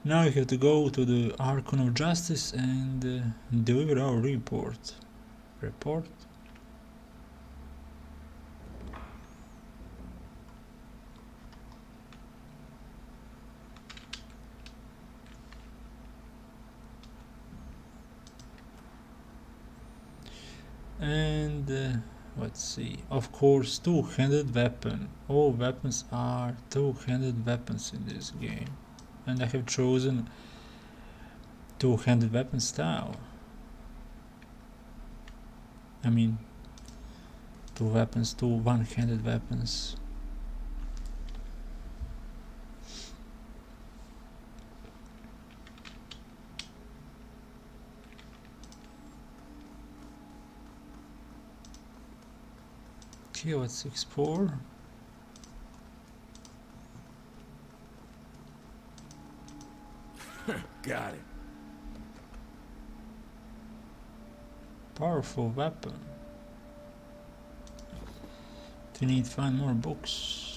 Speaker 3: Now we have to go to the Archon of Justice and deliver our report. Report? And let's see. Of course, two-handed weapon. All weapons are two-handed weapons in this game. And I have chosen two-handed weapon style. I mean, two weapons, two one-handed weapons. Okay, let's explore.
Speaker 7: Got it.
Speaker 3: Powerful weapon. We need to find more books.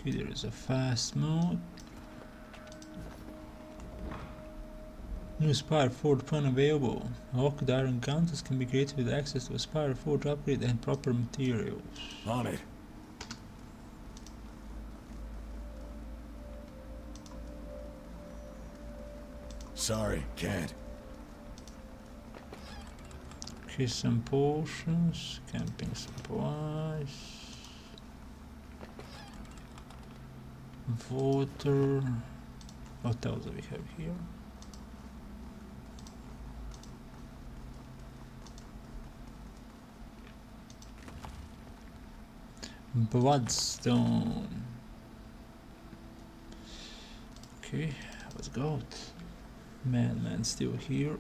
Speaker 3: Okay, there is a fast mode. New Spire Forge fun available. Locked iron counters can be created with access to a Spire Forge upgrade and proper materials.
Speaker 7: On it. Sorry, can't.
Speaker 3: Okay, some potions, camping supplies, water. What else do we have here? Bloodstone. Okay, let's go. Madman's still here.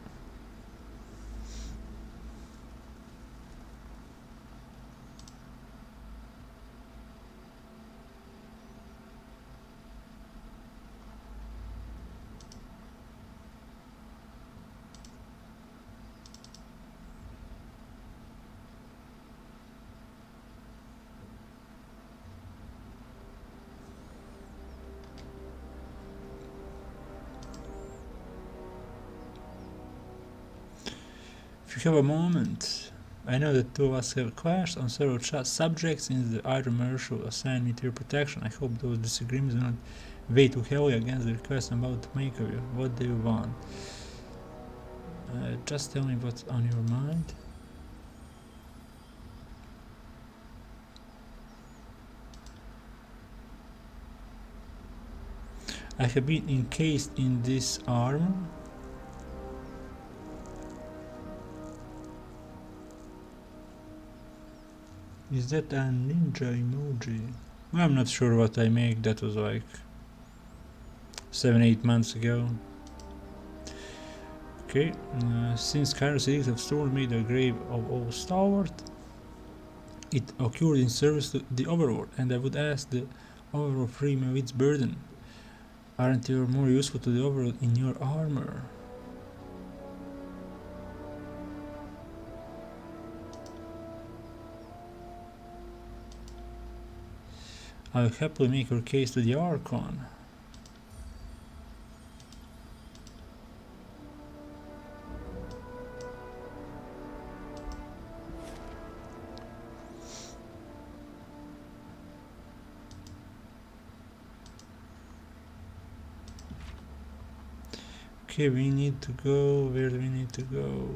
Speaker 3: If you have a moment, I know that two of us have clashed on several subjects since the Iron Marshal assigned me to your protection. I hope those disagreements do not weigh too heavily against the request I'm about to make of you. What do you want? Just tell me what's on your mind. I have been encased in this armor. Is that a ninja emoji? I'm not sure what I make. That was like 7-8 months ago. Okay, since Kairos Edict of Storm made a grave of all stalwart, it occurred in service to the Overlord, and I would ask the Overlord free me of its burden. Aren't you more useful to the Overlord in your armor? I will happily make your case to the Archon. Okay, we need to go. Where do we need to go?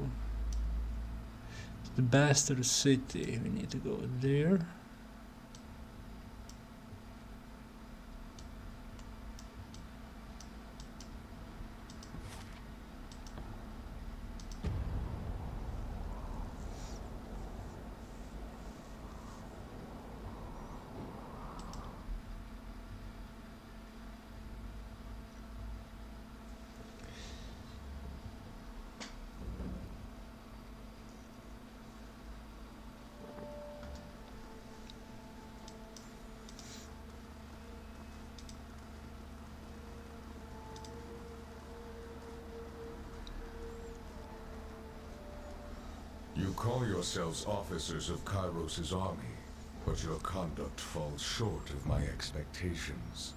Speaker 3: To the Bastard City. We need to go there.
Speaker 7: You call yourselves officers of Kairos' army, but your conduct falls short of my expectations.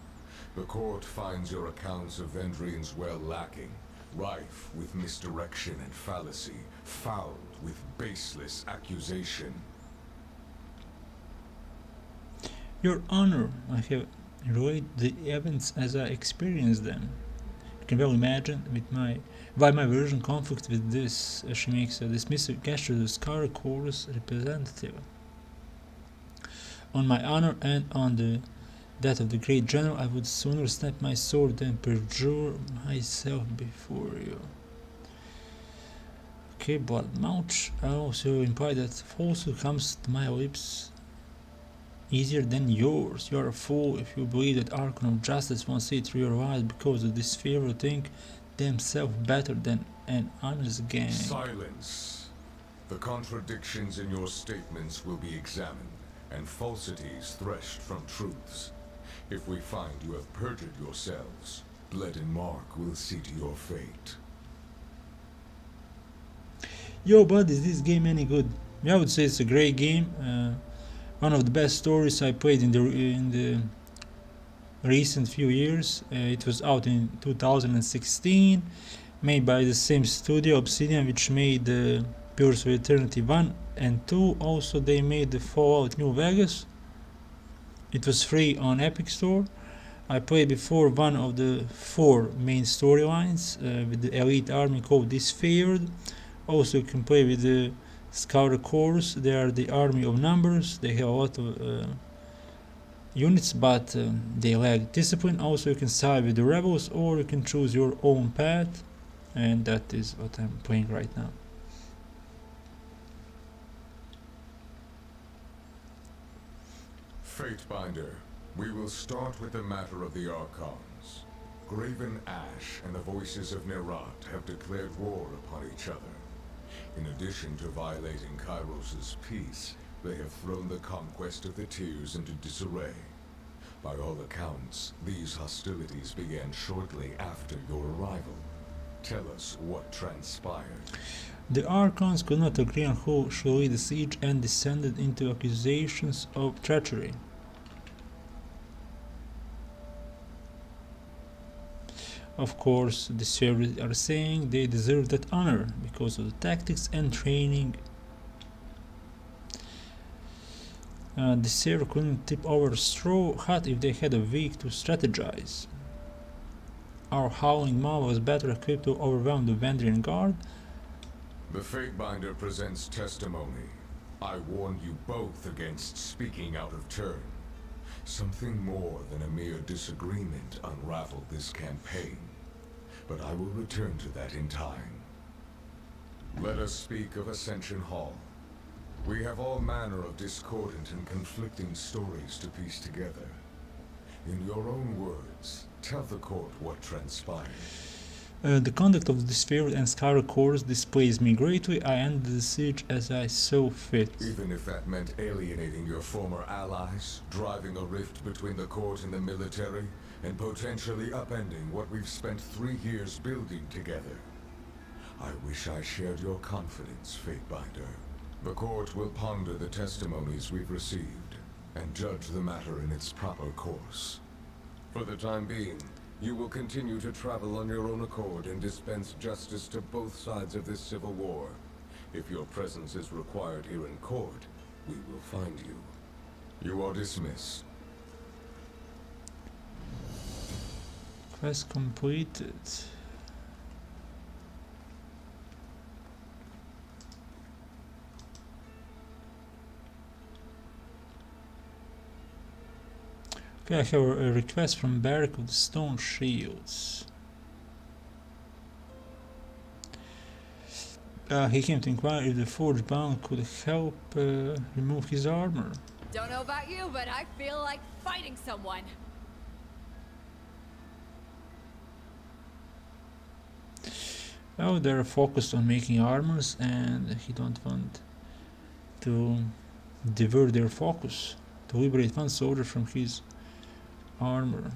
Speaker 7: The court finds your accounts of Vendrian's well lacking, rife with misdirection and fallacy, fouled with baseless accusation.
Speaker 3: Your Honor, I have relayed the events as I experienced them. You can well imagine why my version conflicts with this, as she makes a dismissive gesture to the Scar Chorus representative. On my honor and on that of the great general, I would sooner snap my sword than perjure myself before you. Okay, Blood Mouch. I also imply that falsehood comes to my lips easier than yours. You are a fool if you believe that Archon of Justice won't see through your eyes because of this fear to think themselves better than an honest gang.
Speaker 7: Silence. The contradictions in your statements will be examined, and falsities threshed from truths. If we find you have perjured yourselves, Bled and Mark will see to your fate.
Speaker 3: Yo, bud, is this game any good? I would say it's a great game. One of the best stories I played in the recent few years. It was out in 2016, made by the same studio, Obsidian, which made Pillars of Eternity 1 and 2. Also, they made the Fallout New Vegas. It was free on Epic Store. I played before one of the 4 main storylines with the elite army called Disfavored. Also, you can play with the Scout Corps. They are the army of numbers. They have a lot of units, but they lack discipline. Also, you can side with the rebels, or you can choose your own path, and that is what I'm playing right now.
Speaker 7: Fatebinder, we will start with the matter of the Archons. Graven Ash and the Voices of Nerat have declared war upon each other. In addition to violating Kairos' peace, they have thrown the conquest of the Tears into disarray. By all accounts, these hostilities began shortly after your arrival. Tell us what transpired.
Speaker 3: The Archons could not agree on who should lead the siege and descended into accusations of treachery. Of course, the servers are saying they deserve that honor because of the tactics and training. The server couldn't tip over a straw hat if they had a week to strategize. Our howling mob was better equipped to overwhelm the Vendrian guard.
Speaker 7: The Fatebinder presents testimony. I warned you both against speaking out of turn. Something more than a mere disagreement unraveled this campaign. But I will return to that in time. Let us speak of Ascension Hall. We have all manner of discordant and conflicting stories to piece together. In your own words, tell the court what transpired.
Speaker 3: The conduct of the Sphere and Skyra course displeased me greatly. I ended the siege as I saw fit.
Speaker 7: Even if that meant alienating your former allies, driving a rift between the court and the military, and potentially upending what we've spent 3 years building together. I wish I shared your confidence, Fatebinder. The court will ponder the testimonies we've received, and judge the matter in its proper course. For the time being, you will continue to travel on your own accord and dispense justice to both sides of this civil war. If your presence is required here in court, we will find you. You are dismissed.
Speaker 3: Quest completed. Okay, I have a request from Barrack of the Stone Shields. He came to inquire if the Forge Bound could help remove his armor.
Speaker 8: Don't know about you, but I feel like fighting someone.
Speaker 3: Oh, they're focused on making armors, and he don't want to divert their focus to liberate one soldier from his armor.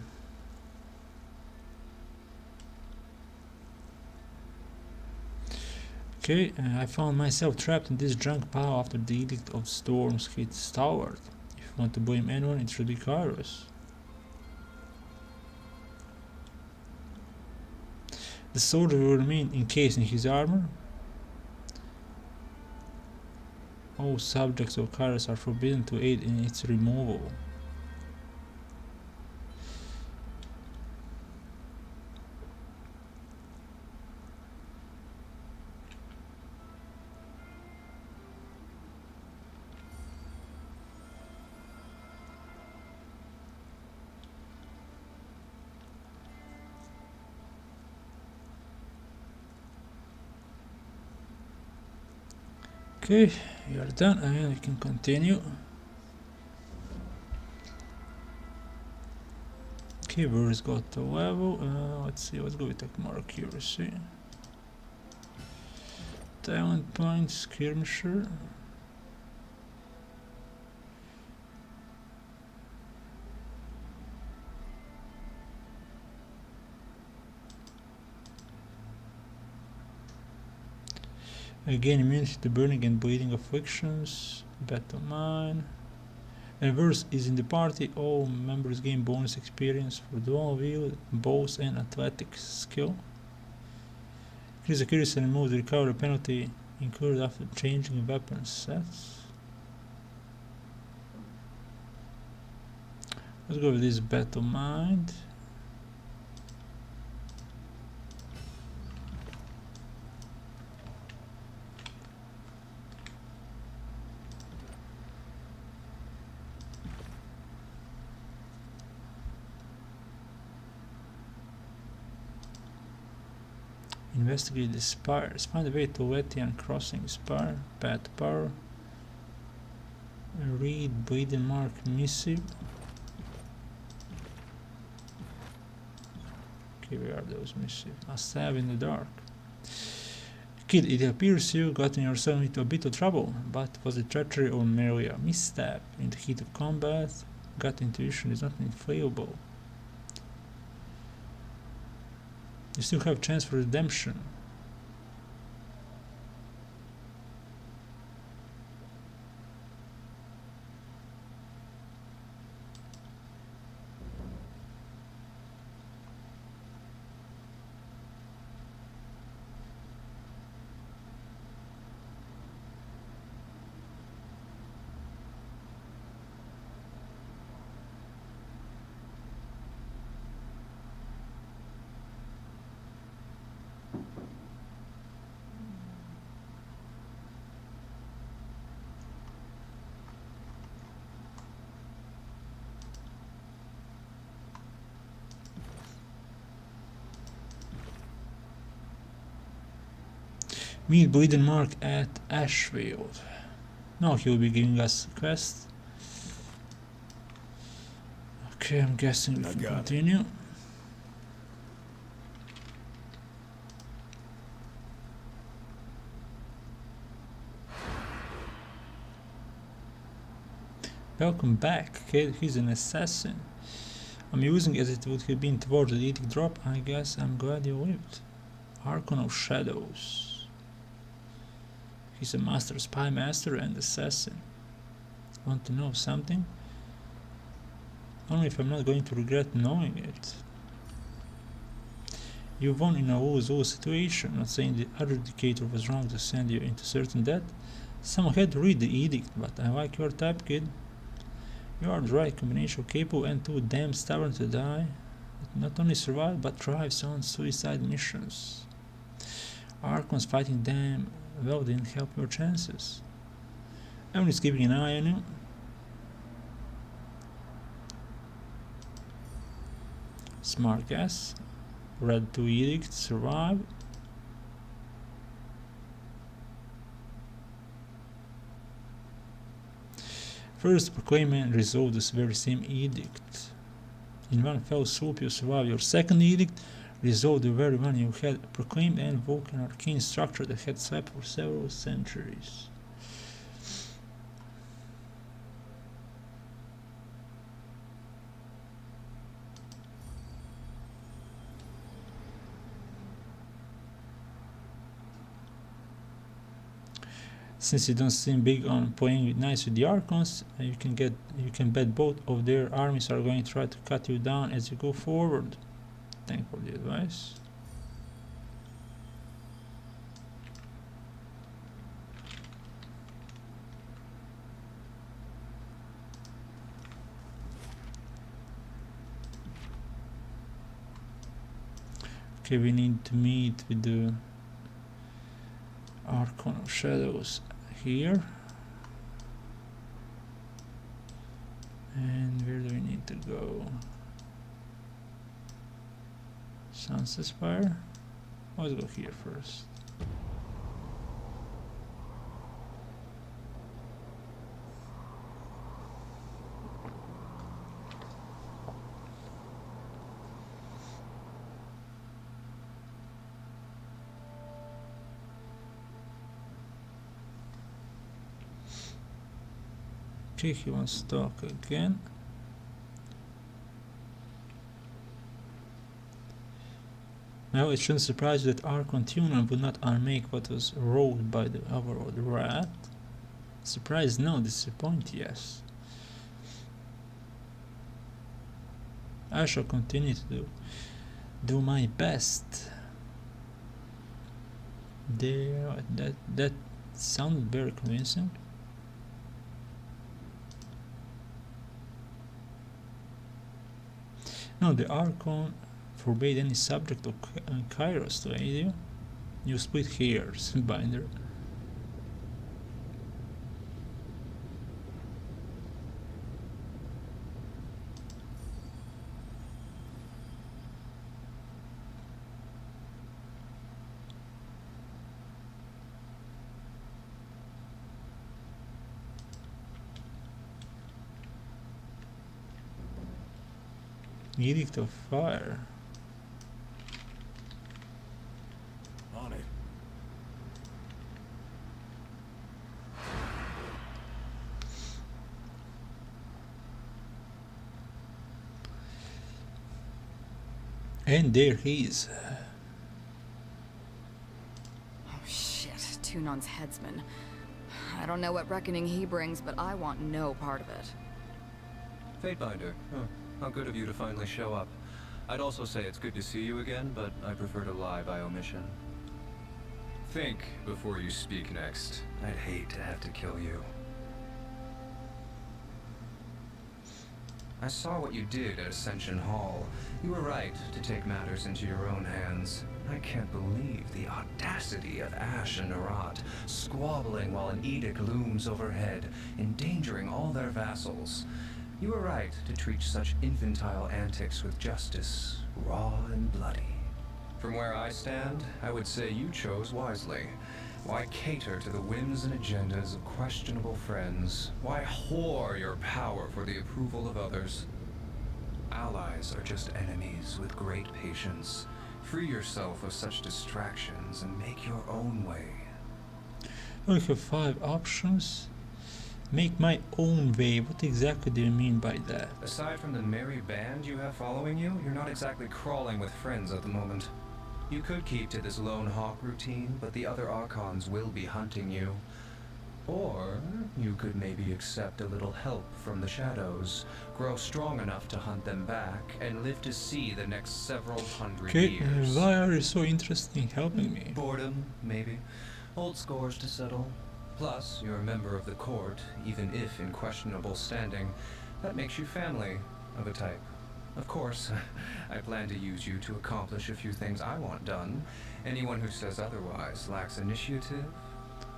Speaker 3: Okay, I found myself trapped in this junk pile after the Edict of Storms hit Stalwart. If you want to blame anyone, it should be Kairos. The soldier will remain encased in his armor. All subjects of Kairos are forbidden to aid in its removal. Okay, we are done and we can continue. Okay, Burris got the level. Let's see, let's go with more accuracy. Talent points, skirmisher. Gain immunity to burning and bleeding afflictions. Battle mine. Reverse is in the party. All members gain bonus experience for dual wield, bows, and athletics skill. Increase accuracy and remove the recovery penalty incurred after changing weapon sets. Let's go with this battle mind. Investigate the spires. Find a way to Letian crossing spire. Bad power. Read bleeding mark missive. Okay, where are those missive? A stab in the dark. Kid, it appears you got yourself into a bit of trouble, but was it treachery or merely a misstep? In the heat of combat, gut intuition is not infallible. You still have chance for redemption. Meet Bleeding Mark at Ashfield. Now he will be giving us a quest. Okay, I'm guessing we can continue. Welcome back, kid. He's an assassin. Amusing as it would have been towards the edict drop, I guess I'm glad you lived. Archon of Shadows. He's a master spy master and assassin. Want to know something? Only if I'm not going to regret knowing it. You won in a lose-lose situation, not saying the other Adjudicator was wrong to send you into certain death. Someone had to read the edict, but I like your type, kid. You are the right combination, capable and too damn stubborn to die. It not only survives but thrives on suicide missions. Archons fighting them well didn't help your chances. I'm just keeping an eye on you. Smart guess. Read 2 edicts, survive. First, proclaim and resolve this very same edict. In one fell swoop you survive your second edict, resolve the very one you had proclaimed and invoke an arcane structure that had slept for several centuries. Since you don't seem big on playing nice with the Archons, you can bet both of their armies are going to try to cut you down as you go forward. Thank you for the advice. Okay, we need to meet with the Archon of Shadows here. And where do we need to go? Sunset Spire? Let's go here first. Okay, he wants to talk again. Now it shouldn't surprise you that Archon Tuner would not unmake what was rolled by the overlord Rat. Surprise no, disappoint yes. I shall continue to do my best. There, that sounded very convincing. No, the Archon forbade any subject of Kairos to aid you. You split hairs, Binder. Edict of Fire.
Speaker 5: On it.
Speaker 3: And there he is.
Speaker 8: Oh shit, Tunon's headsman. I don't know what reckoning he brings, but I want no part of it.
Speaker 10: Fatebinder. Oh, how good of you to finally show up. I'd also say it's good to see you again, but I prefer to lie by omission.
Speaker 11: Think before you speak next. I'd hate to have to kill you. I saw what you did at Ascension Hall. You were right to take matters into your own hands. I can't believe the audacity of Ash and Narat, squabbling while an edict looms overhead, endangering all their vassals. You were right to treat such infantile antics with justice, raw and bloody. From where I stand, I would say you chose wisely. Why cater to the whims and agendas of questionable friends? Why whore your power for the approval of others? Allies are just enemies with great patience. Free yourself of such distractions and make your own way.
Speaker 3: We have 5 options. Make my own way. What exactly do you mean by that?
Speaker 11: Aside from the merry band you have following you, you're not exactly crawling with friends at the moment. You could keep to this lone hawk routine, but the other Archons will be hunting you. Or you could maybe accept a little help from the shadows, grow strong enough to hunt them back, and live to see the next several hundred years.
Speaker 3: Why are you so interested in helping me?
Speaker 11: Boredom, maybe. Old scores to settle. Plus, you're a member of the court, even if in questionable standing. That makes you family of a type. Of course, I plan to use you to accomplish a few things I want done. Anyone who says otherwise lacks initiative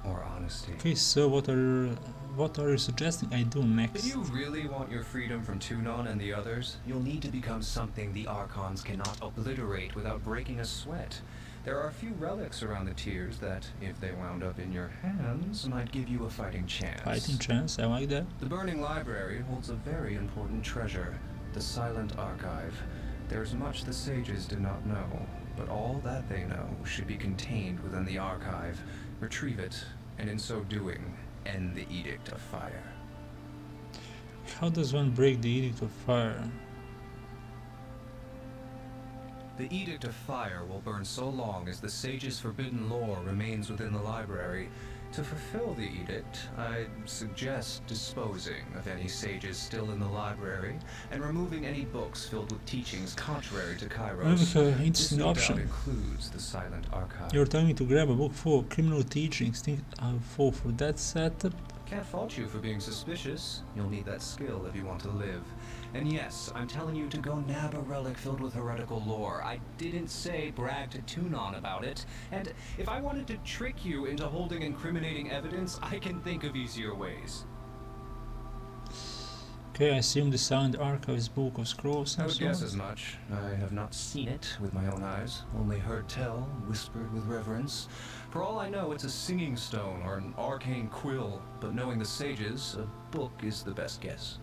Speaker 11: or honesty.
Speaker 3: Okay, so what are you suggesting I do next?
Speaker 11: If you really want your freedom from Tunon and the others, you'll need to become something the Archons cannot obliterate without breaking a sweat. There are a few relics around the tiers that, if they wound up in your hands, might give you a fighting chance.
Speaker 3: Fighting chance? I like that.
Speaker 11: The Burning Library holds a very important treasure, the Silent Archive. There's much the sages do not know, but all that they know should be contained within the archive. Retrieve it, and in so doing, end the Edict of Fire.
Speaker 3: How does one break the Edict of Fire?
Speaker 11: The Edict of Fire will burn so long as the sage's forbidden lore remains within the library. To fulfill the edict, I'd suggest disposing of any sages still in the library and removing any books filled with teachings contrary to Kairos.
Speaker 3: This interesting
Speaker 11: no
Speaker 3: option.
Speaker 11: doubt includes the Silent Archive.
Speaker 3: You're telling me to grab a book full of criminal teachings. Think I'll fall for that setup?
Speaker 11: Can't fault you for being suspicious. You'll need that skill if you want to live. And yes, I'm telling you to go nab a relic filled with heretical lore. I didn't say brag to Tunon about it. And if I wanted to trick you into holding incriminating evidence, I can think of easier ways.
Speaker 3: Okay, I assume the Silent Archive's Book of Scrolls
Speaker 11: I
Speaker 3: and
Speaker 11: would
Speaker 3: so
Speaker 11: guess
Speaker 3: on.
Speaker 11: as much. I have not seen it with my own eyes, only heard tell, whispered with reverence. For all I know, it's a singing stone or an arcane quill, but knowing the sages, a book is the best guess.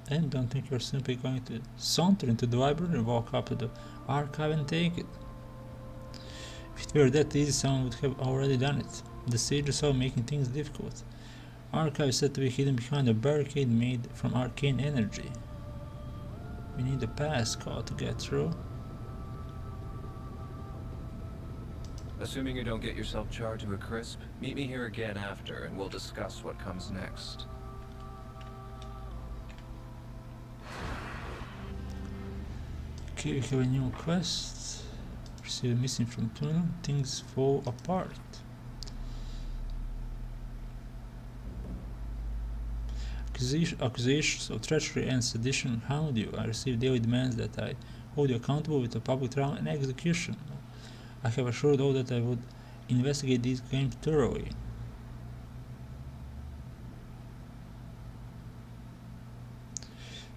Speaker 3: And don't think you're simply going to saunter into the library, walk up to the archive and take it. If it were that easy, someone would have already done it. The sages are making things difficult. Archive is said to be hidden behind a barricade made from arcane energy. We need a passcode to get through.
Speaker 11: Assuming you don't get yourself charred to a crisp, meet me here again after and we'll discuss what comes next.
Speaker 3: Okay, we have a new quest. Receive a missing from Tuna. Things fall apart. Accusations of treachery and sedition hound you. I receive daily demands that I hold you accountable with a public trial and execution. I have assured all that I would investigate these claims thoroughly.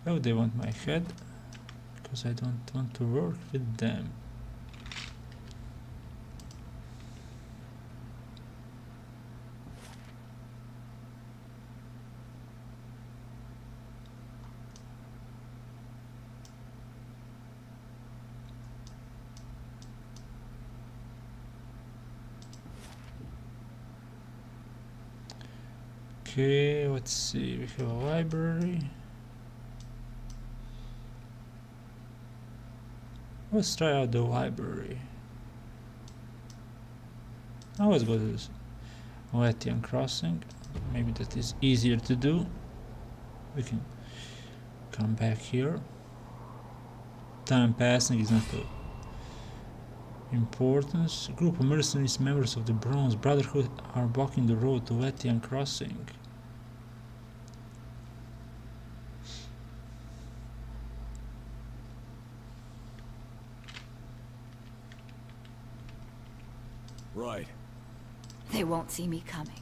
Speaker 3: Oh, they want my head, because I don't want to work with them. Okay, let's see, we have a library. Let's try out the library. Now let's go to this Nathria crossing. Maybe that is easier to do. We can come back here. Time passing is not of importance. A group of mercenaries, members of the Bronze Brotherhood, are blocking the road to Nathria crossing.
Speaker 5: Right.
Speaker 8: They won't see me coming.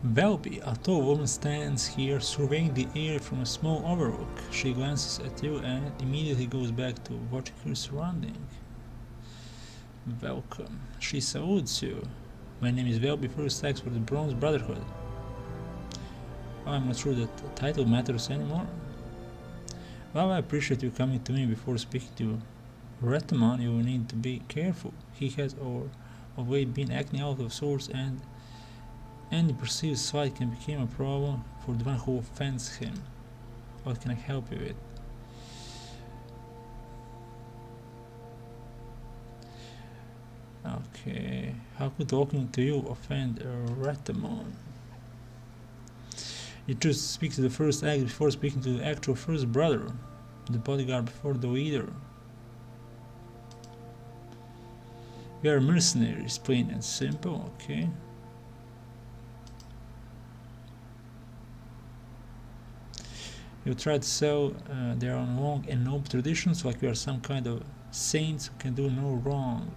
Speaker 3: Velby, a tall woman, stands here surveying the air from a small overlook. She glances at you and immediately goes back to watching her surrounding. Welcome. She salutes you. My name is Velby, first axe for the Bronze Brotherhood. I'm not sure that the title matters anymore. Well, I appreciate you coming to me. Before speaking to Retamon, you will need to be careful. He has always been acting out of sorts, and any perceived slight can become a problem for the one who offends him. What can I help you with? Okay, how could talking to you offend Retamon? You choose to speak to the first act before speaking to the actual first brother, the bodyguard before the leader. We are mercenaries, plain and simple, okay. You try to sell their own long and noble traditions like we are some kind of saints who can do no wrong.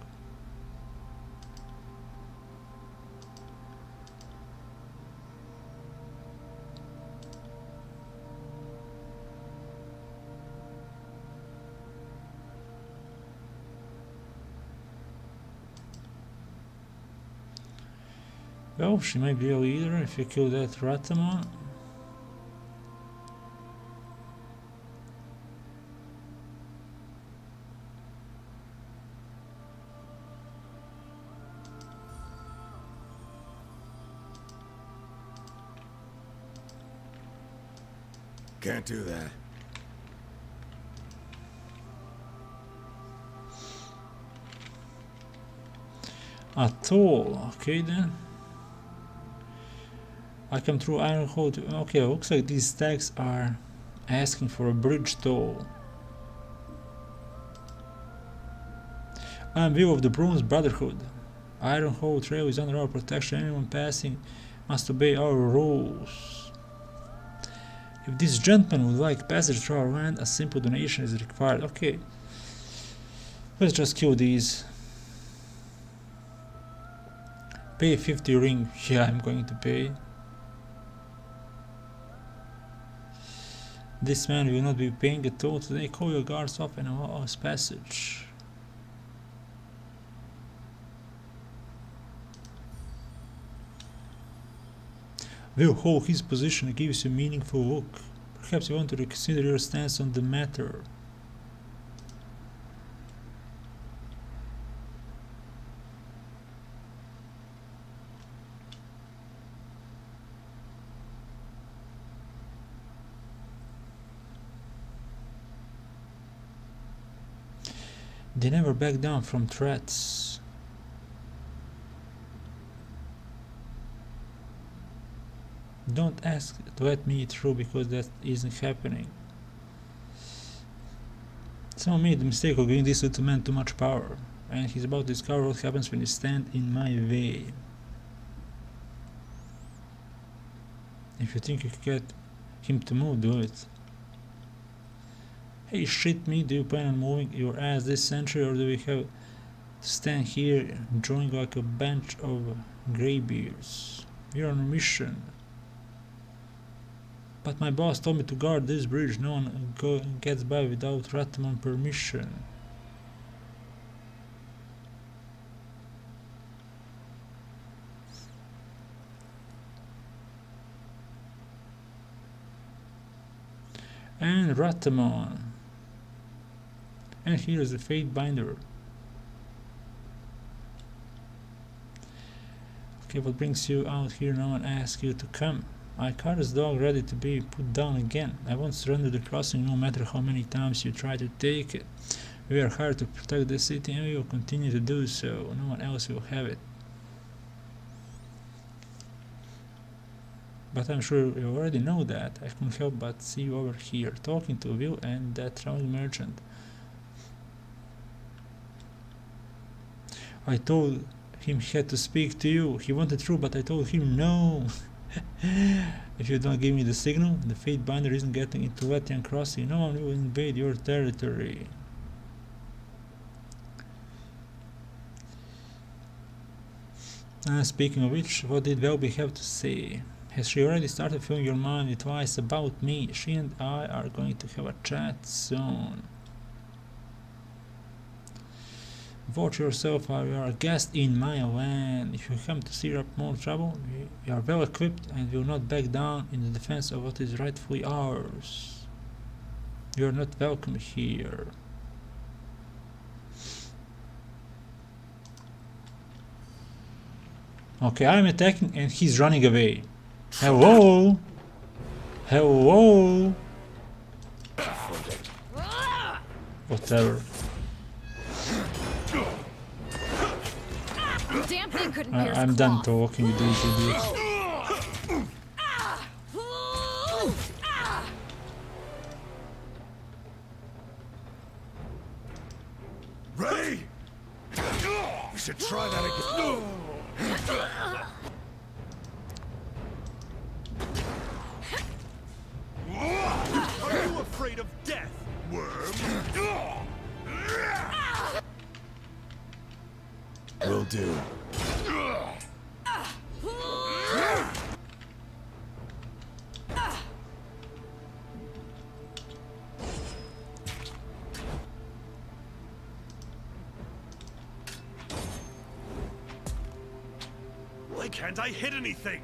Speaker 3: Well, she might be a leader if you kill that Ratamon.
Speaker 5: Can't do that.
Speaker 3: At all, okay then. I come through Iron Hole to, okay, looks like these stacks are asking for a bridge toll. I am Will of the Bronze Brotherhood. Iron Hole Trail is under our protection. Anyone passing must obey our rules. If this gentleman would like passage through our land, a simple donation is required. Okay, let's just kill these. Pay 50 ring. Yeah, I'm going to pay. This man will not be paying at all today. Call your guards off and allow us passage. Will hold his position gives you a meaningful look. Perhaps you want to reconsider your stance on the matter. They never back down from threats. Don't ask to let me through because that isn't happening. Someone made the mistake of giving this little man too much power, and he's about to discover what happens when you stand in my way. If you think you can get him to move, do it. Hey, shit me, do you plan on moving your ass this century, or do we have to stand here drawing like a bunch of greybeards? We're on a mission. But my boss told me to guard this bridge. No one gets by without Ratamon permission. And Ratamon. And here is the Fate Binder. Okay, what brings you out here? No one asked you to come. I caught this dog ready to be put down again. I won't surrender the crossing no matter how many times you try to take it. We are hired to protect the city and we will continue to do so. No one else will have it. But I'm sure you already know that. I couldn't help but see you over here, talking to Will and that traveling merchant. I told him he had to speak to you. He wanted through, but I told him no. If you don't give me the signal, the Fate Binder isn't getting into Latian Crossing. No one will invade your territory. Speaking of which, what did Velby have to say? Has she already started filling your mind twice about me? She and I are going to have a chat soon. Watch yourself while you are a guest in my land. If you come to stir up more trouble, we are well equipped and will not back down in the defense of what is rightfully ours. You are not welcome here. Okay, I'm attacking and he's running away. Hello? Hello? Whatever.
Speaker 8: Damn thing couldn't pierce
Speaker 3: I'm done
Speaker 8: cloth.
Speaker 3: talking with these idiots.
Speaker 5: Ready? We should try that again. Are you afraid of death, worm? Will do. Why can't I hit anything?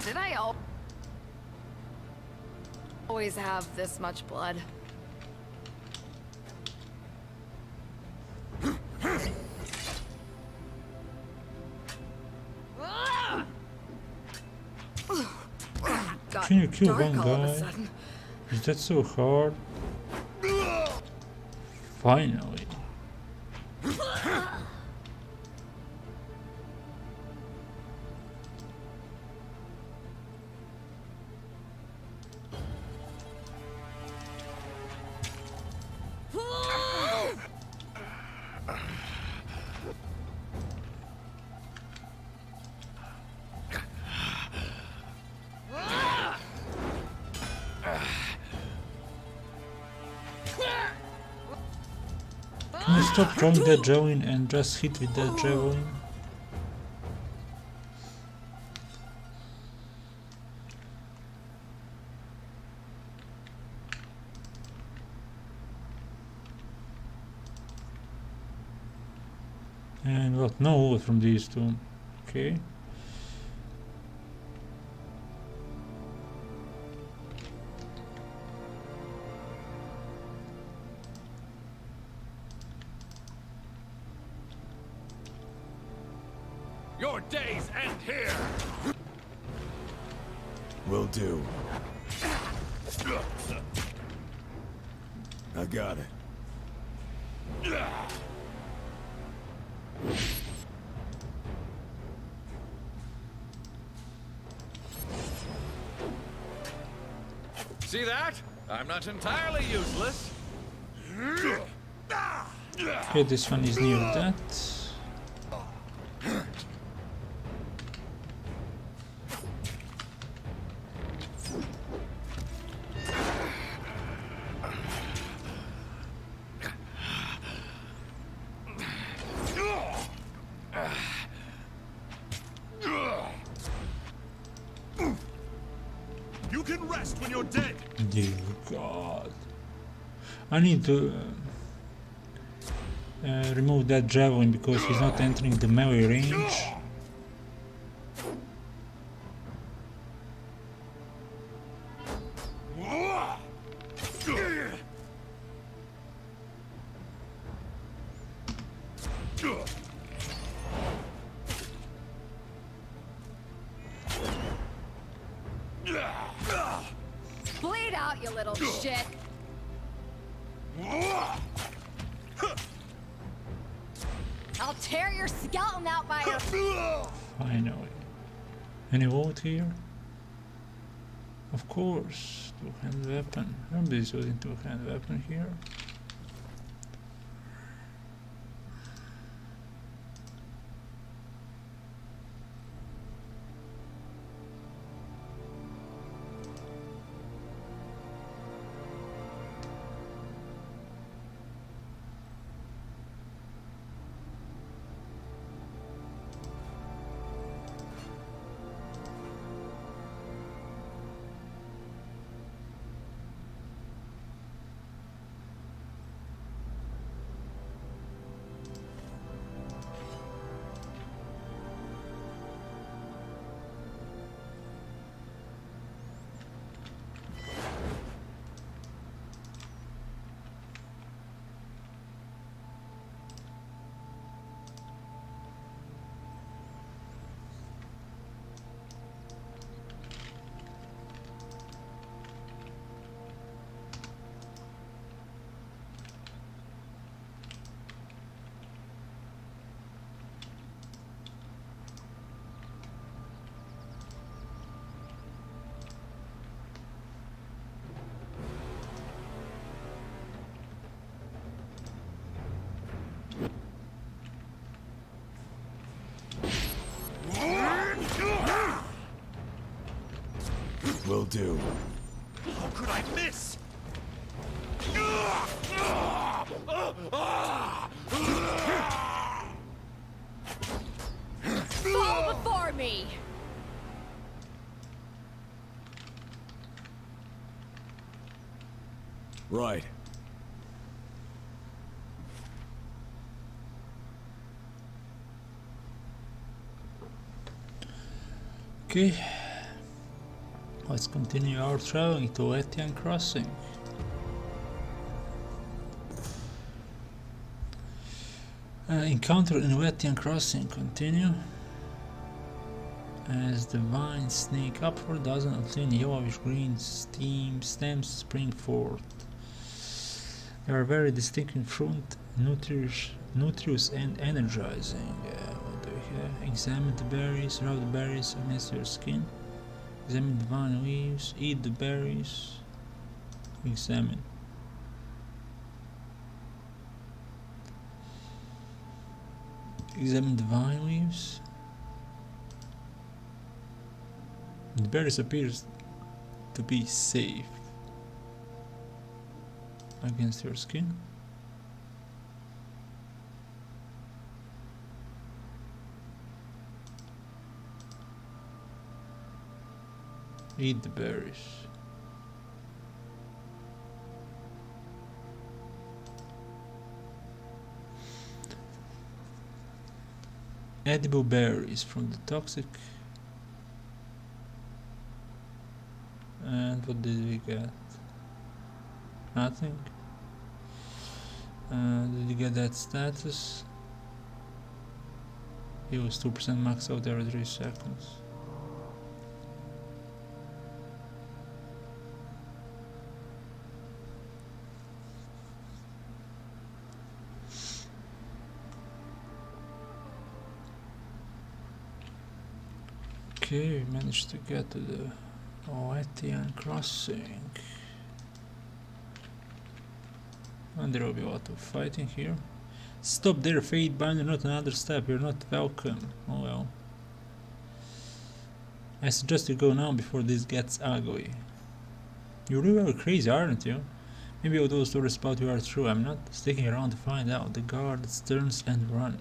Speaker 8: Did I always have this much blood? Got
Speaker 3: Can you kill
Speaker 8: dark
Speaker 3: one
Speaker 8: all of a
Speaker 3: guy?
Speaker 8: sudden.
Speaker 3: Is that so hard? Finally. Can you stop throwing that javelin and just hit with that javelin? And what? No wood from these two. Okay.
Speaker 2: Your days end here!
Speaker 5: Will do. I got it.
Speaker 6: See that? I'm not entirely useless.
Speaker 3: Okay, this one is near that.
Speaker 5: You can rest when you're dead.
Speaker 3: Dear God. I need to remove that javelin because he's not entering the melee range.
Speaker 8: Bleed out, you little shit. I'll tear your skeleton out by your...
Speaker 3: Finally. Any wood here? Of course. Two-hand weapon. Nobody's using two-hand weapon here.
Speaker 5: do. How could I miss?
Speaker 8: Fall before me!
Speaker 5: Right.
Speaker 3: Okay, let's continue our traveling to Etian Crossing. Encounter in Etian Crossing continue. As the vines sneak upward, dozens of thin yellowish-green stems spring forth. They are very distinct in front, nutritious and energizing. What do we have? Examine the berries, rub the berries against your skin. Examine the vine leaves, eat the berries. Examine. Examine the vine leaves. The berries appears to be safe against your skin. Eat the berries. Edible berries from the toxic. And what did we get? Nothing. Did you get that status? It was 2% max out every 3 seconds. Okay, we managed to get to the Etian Crossing. And there will be a lot of fighting here. Stop there, Fate Binder, not another step, you're not welcome. Oh well. I suggest you go now before this gets ugly. You really are crazy, aren't you? Maybe all those stories about you are true, I'm not sticking around to find out. The guard turns and run.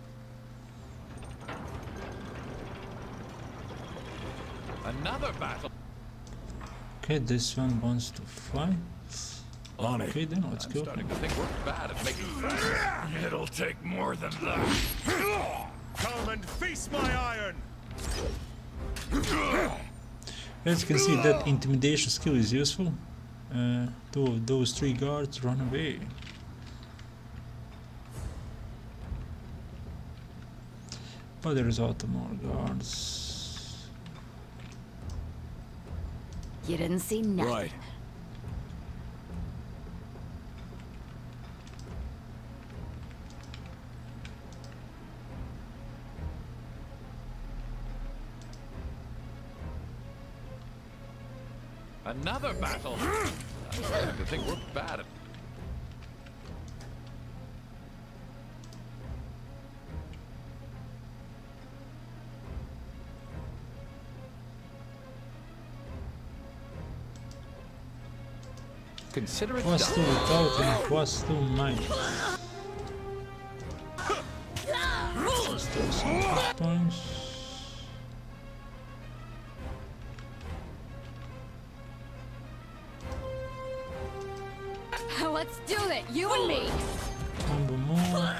Speaker 6: Another battle.
Speaker 3: Okay, this one wants to fight.
Speaker 5: On it.
Speaker 3: Okay, then let's
Speaker 6: I'm
Speaker 3: go.
Speaker 6: starting to think we're bad at making friends.
Speaker 2: It'll take more than that.
Speaker 5: Come and face my iron!
Speaker 3: As you can see, that intimidation skill is useful. 2 of those 3 guards run away. But there's also more guards.
Speaker 8: You didn't see nothing.
Speaker 5: Right.
Speaker 6: Another battle. I'm starting to think we're bad at. Consider it
Speaker 3: Plus 2
Speaker 6: done.
Speaker 3: without and plus 2 might. Plus 2 some hit points.
Speaker 8: Let's do it, you and me.
Speaker 3: Combo more.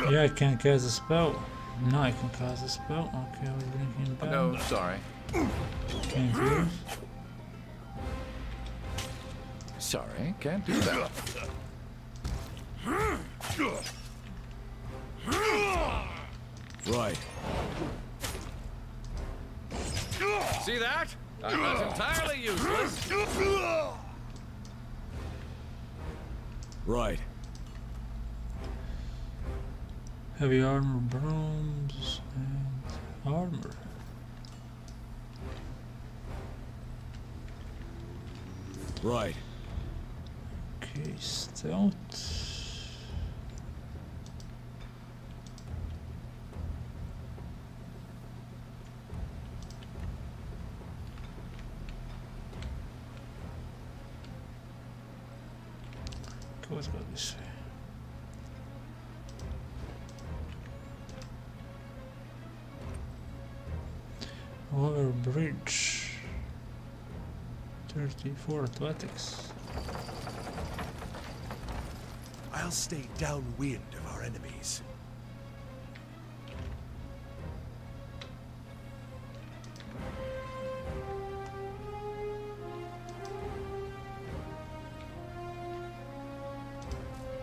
Speaker 3: Yeah, I can cast a spell. No, I can cast a spell. Okay, I'll bring him back.
Speaker 6: No, sorry.
Speaker 3: Can't use.
Speaker 6: Sorry, can't do that.
Speaker 5: Right.
Speaker 6: See that? I'm not entirely useless.
Speaker 5: Right.
Speaker 3: Heavy armor, bronze, and armor.
Speaker 5: Right.
Speaker 3: Okay, stealth. Okay, let's go this way. Over bridge. 34 athletics.
Speaker 5: I'll stay downwind of our enemies.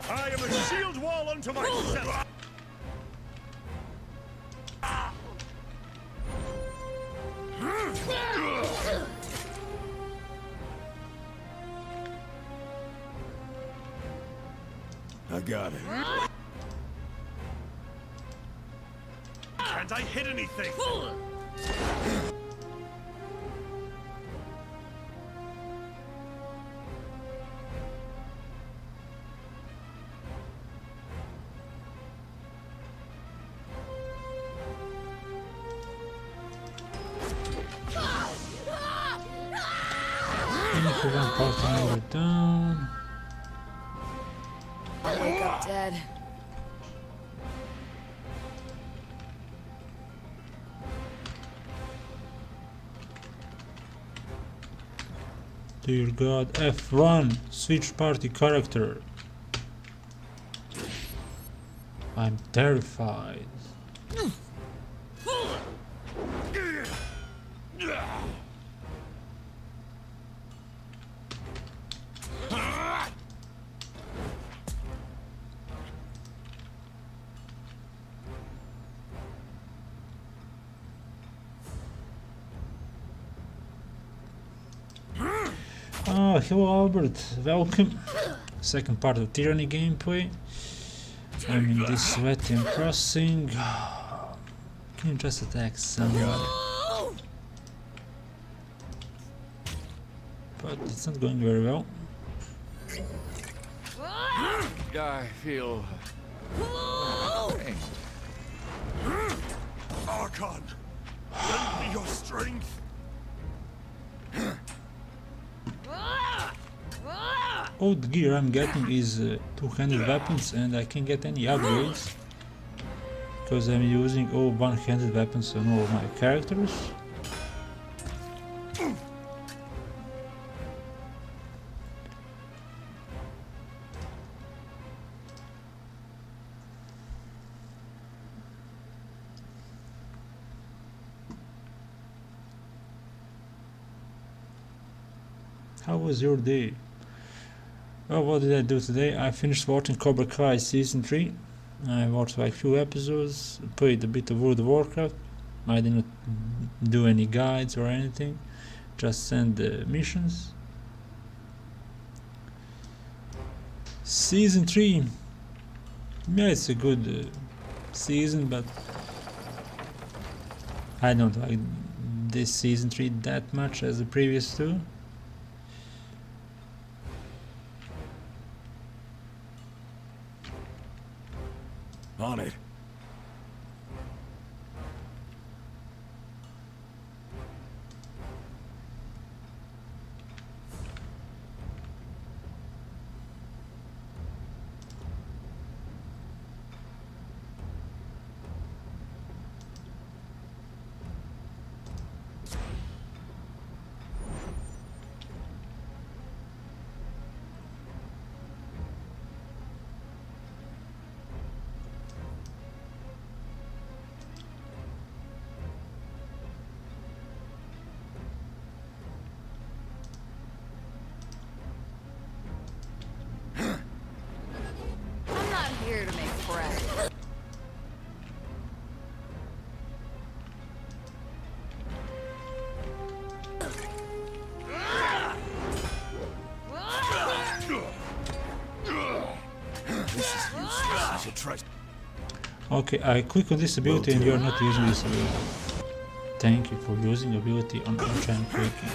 Speaker 5: I am a shield wall unto myself. I got it. Can't I hit anything?
Speaker 3: Prevent party down.
Speaker 8: I'll wake up dead.
Speaker 3: Dear God, F1, switch party character. I'm terrified. Oh, hello Albert, welcome. Second part of Tyranny gameplay. I'm in this sweaty crossing. Can you just attack someone? But it's not going very well.
Speaker 6: I feel pain.
Speaker 5: Archon, lend me your strength.
Speaker 3: All the gear I'm getting is two-handed weapons, and I can't get any upgrades because I'm using all one-handed weapons on all my characters. How was your day? Well, what did I do today? I finished watching Cobra Kai Season 3. I watched like few episodes, played a bit of World of Warcraft. I didn't do any guides or anything, just send the missions. Season 3. Yeah, it's a good season, but I don't like this Season 3 that much as the previous two.
Speaker 5: On it.
Speaker 8: Here to make bread.
Speaker 5: I should try.
Speaker 1: Okay, I click on this ability and you're not using this ability. Thank you for using ability on enchant clicking.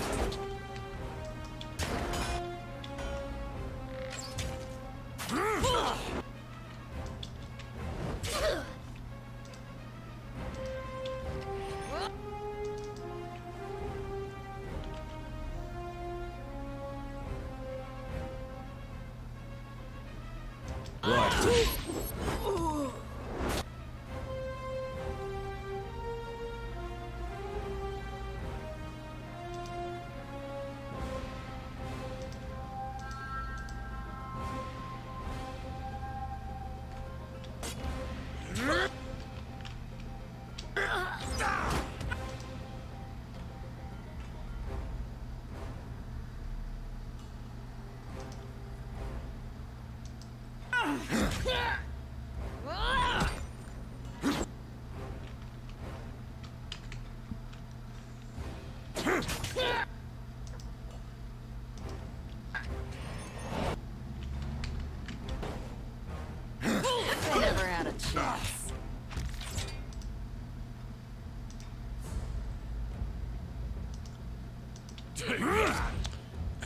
Speaker 8: I never had a chance.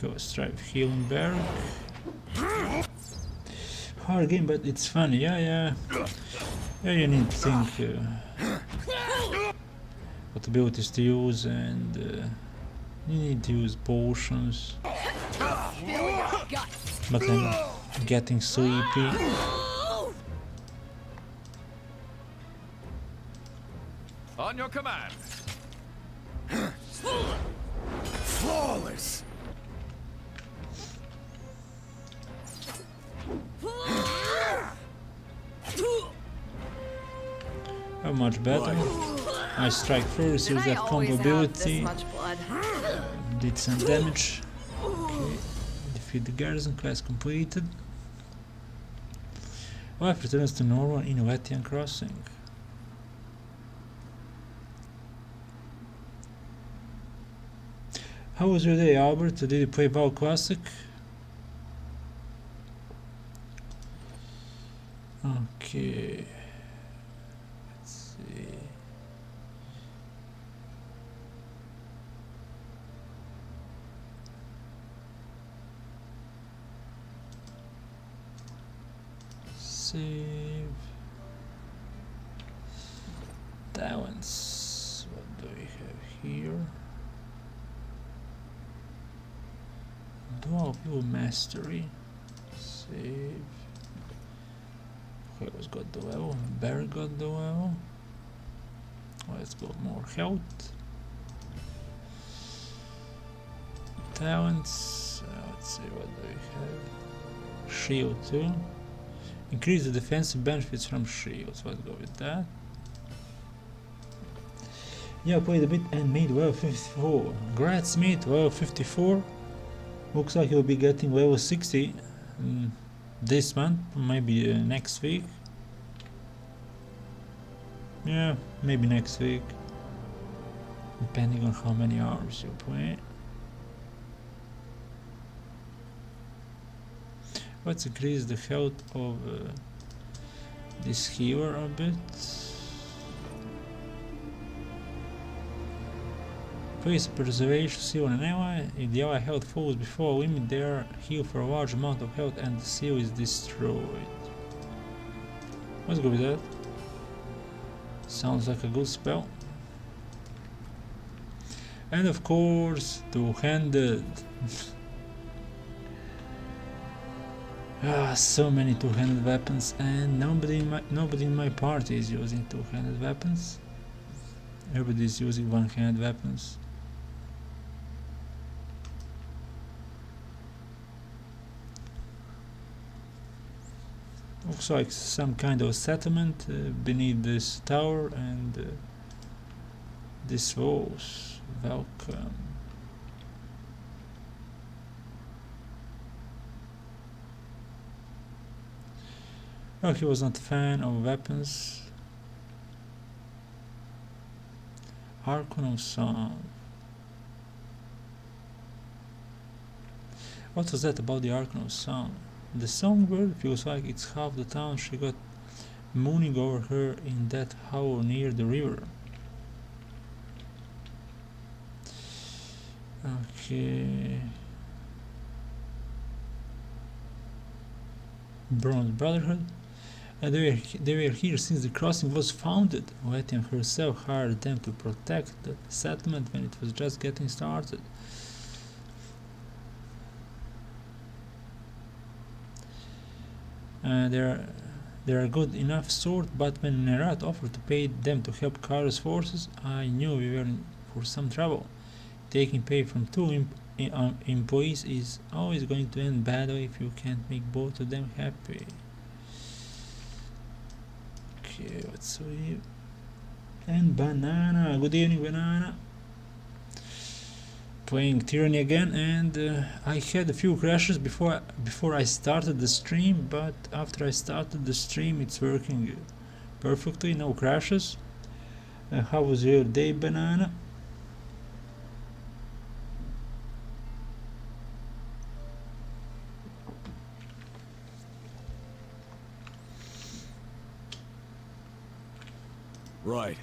Speaker 1: Go strive healing berg. Hard game, but it's fun. Yeah, you need to think what abilities to use, and you need to use potions. But I'm getting sleepy.
Speaker 6: On your command.
Speaker 5: Flawless.
Speaker 1: How much better? I strike first, use that combo ability. Did some damage. Okay. Defeat the garrison, quest completed. Life returns to normal in Nathria Crossing. How was your day, Albert? Did you play WoW Classic? Okay. Let's see. Save. Talents. What do we have here? Dual View Mastery. Save. Who's got the level? Barry got the level. Let's go more health. Talents. Let's see what do we have. Shield too. Increase the defensive benefits from shields. Let's go with that. Yeah, I played a bit and made level 54. Congrats, mate, level 54. Looks like you'll be getting level 60 this month, maybe next week. Yeah, maybe next week, depending on how many hours you play. Let's increase the health of this healer a bit. Place preservation seal on an ally. If the ally health falls before a limit, they are healed for a large amount of health and the seal is destroyed. Let's go with that. Sounds like a good spell. And of course, two-handed. So many two-handed weapons, and nobody in my party is using two-handed weapons. Everybody is using one-handed weapons. Looks like some kind of settlement beneath this tower, and this walls. Welcome. Oh, he was not a fan of weapons. Arcanum Song. What was that about the Arcanum Song?
Speaker 3: The songbird feels like it's half the town she got mooning over her in that hovel near the river. Okay. Bronze Brotherhood. They were here since the crossing was founded. Wetian herself hired them to protect the settlement when it was just getting started. They're a good enough sort, but when Nerat offered to pay them to help Kara's forces, I knew we were in for some trouble. Taking pay from two employees is always going to end badly if you can't make both of them happy. Okay, let's leave. And Banana, good evening, Banana. Playing Tyranny again, and I had a few crashes before I started the stream, but after I started the stream it's working perfectly, no crashes. How was your day, Banana?
Speaker 5: Right.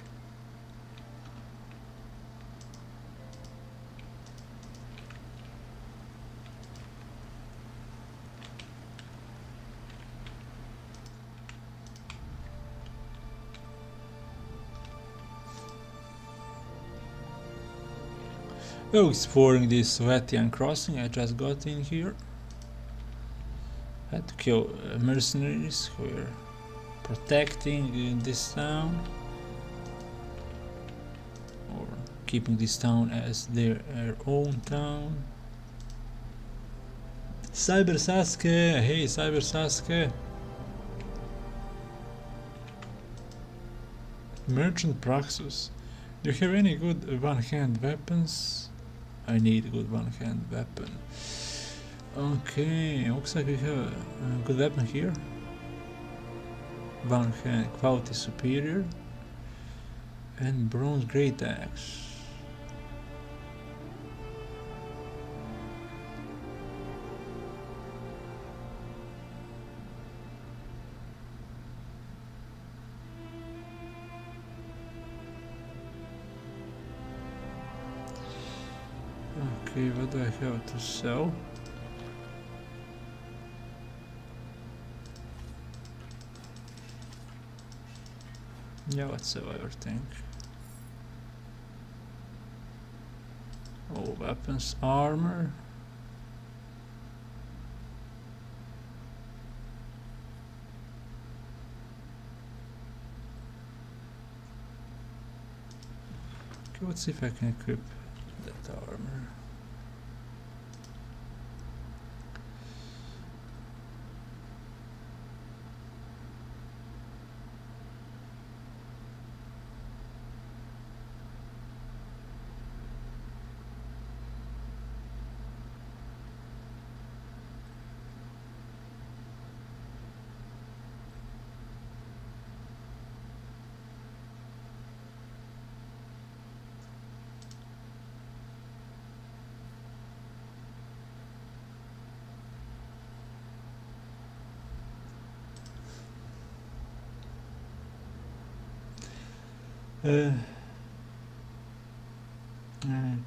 Speaker 3: Oh, exploring this Wetian crossing. I just got in here. Had to kill mercenaries who were protecting this town, or keeping this town as their own town. Cyber Sasuke, hey Cyber Sasuke. Merchant Praxis. Do you have any good one-hand weapons? I need a good one-hand weapon. Okay, looks like we have a good weapon here. One hand, quality superior, and bronze great axe. Okay, what do I have to sell? Yeah, let's sell everything. All weapons, armor. Okay, let's see if I can equip that armor.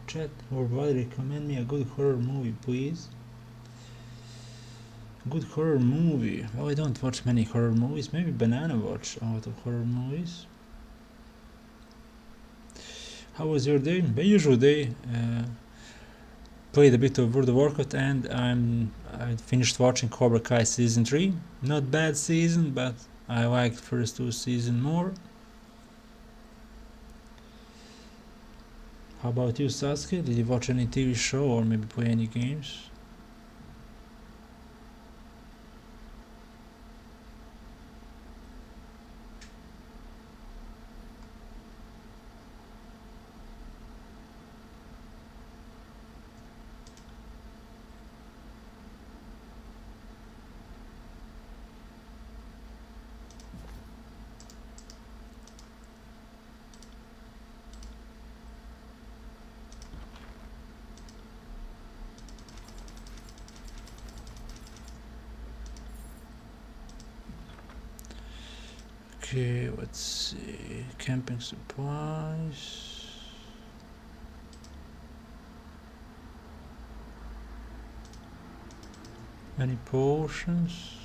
Speaker 3: Chat or body, recommend me a good horror movie, please. Good horror movie. Well, I don't watch many horror movies. Maybe Banana watch a lot of horror movies. How was your day? My usual day. Played a bit of World of Warcraft, and I finished watching Cobra Kai season 3. Not bad season, but I liked first two seasons more. How about you, Sasuke? Did you watch any TV show or maybe play any games? Okay, let's see. Camping supplies. Any potions?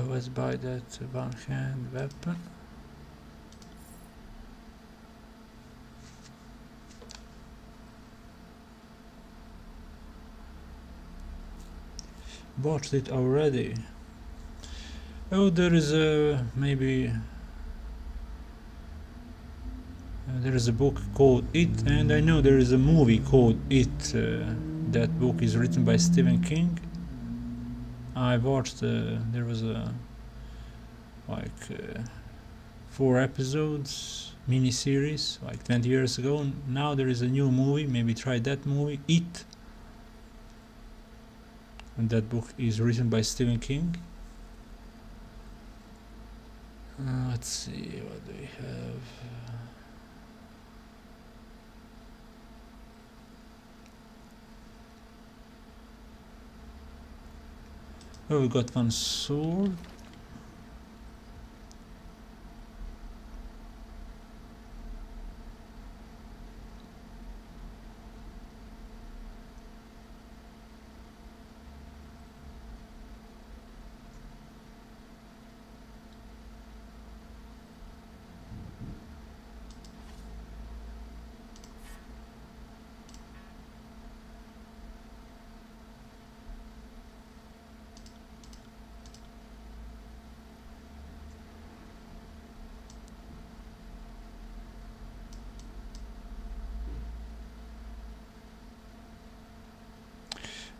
Speaker 3: Let's buy that one-hand weapon. Watched it already. Oh, there is a maybe there is a book called It, and I know there is a movie called It. That book is written by Stephen King. I watched. There was a like 4 episodes mini-series like 20 years ago. Now there is a new movie. Maybe try that movie, It. And that book is written by Stephen King. Let's see, what do we have? Oh, we got one sword.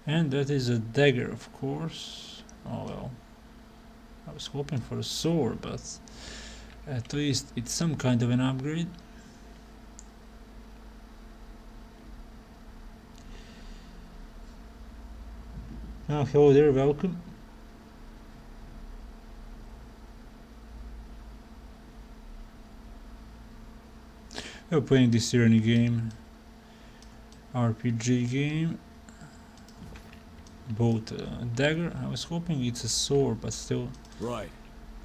Speaker 3: And that is a dagger, of course. Oh well. I was hoping for a sword, but at least it's some kind of an upgrade. Oh, hello there, welcome. We're playing this Tyranny game. RPG game. Both dagger. I was hoping it's a sword, but still.
Speaker 12: Right.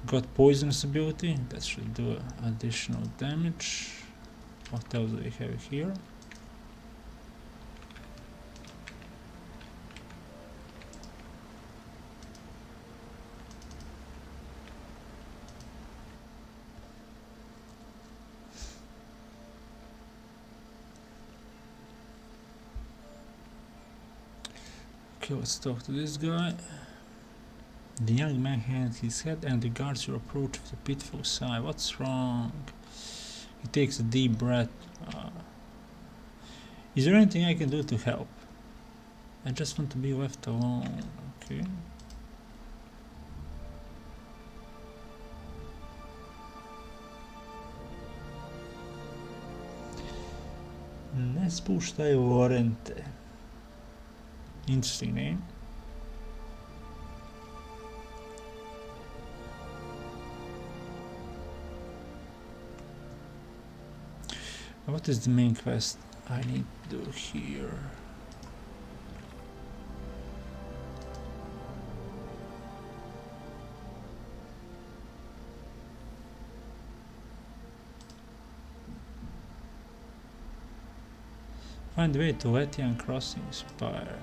Speaker 3: Got poisonous ability. That should do additional damage. What else do we have here? Okay, let's talk to this guy. The young man hands his head and regards your approach with a pitiful sigh. What's wrong? He takes a deep breath. Is there anything I can do to help? I just want to be left alone. Okay. Ne spuštaj Lorente. Interesting name. What is the main quest I need to do here? Find the way to Letian Crossing Spire.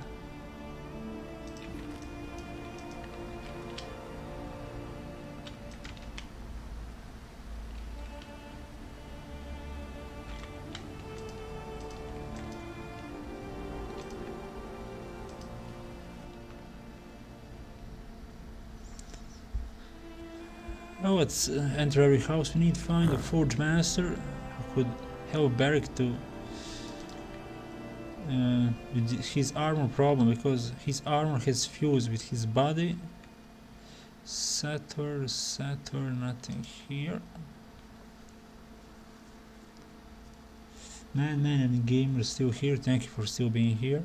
Speaker 3: Oh, let's enter every house. We need to find a forge master who could help Barrick to with his armor problem, because his armor has fused with his body. Saturn, nothing here. Man and Gamer still here. Thank you for still being here.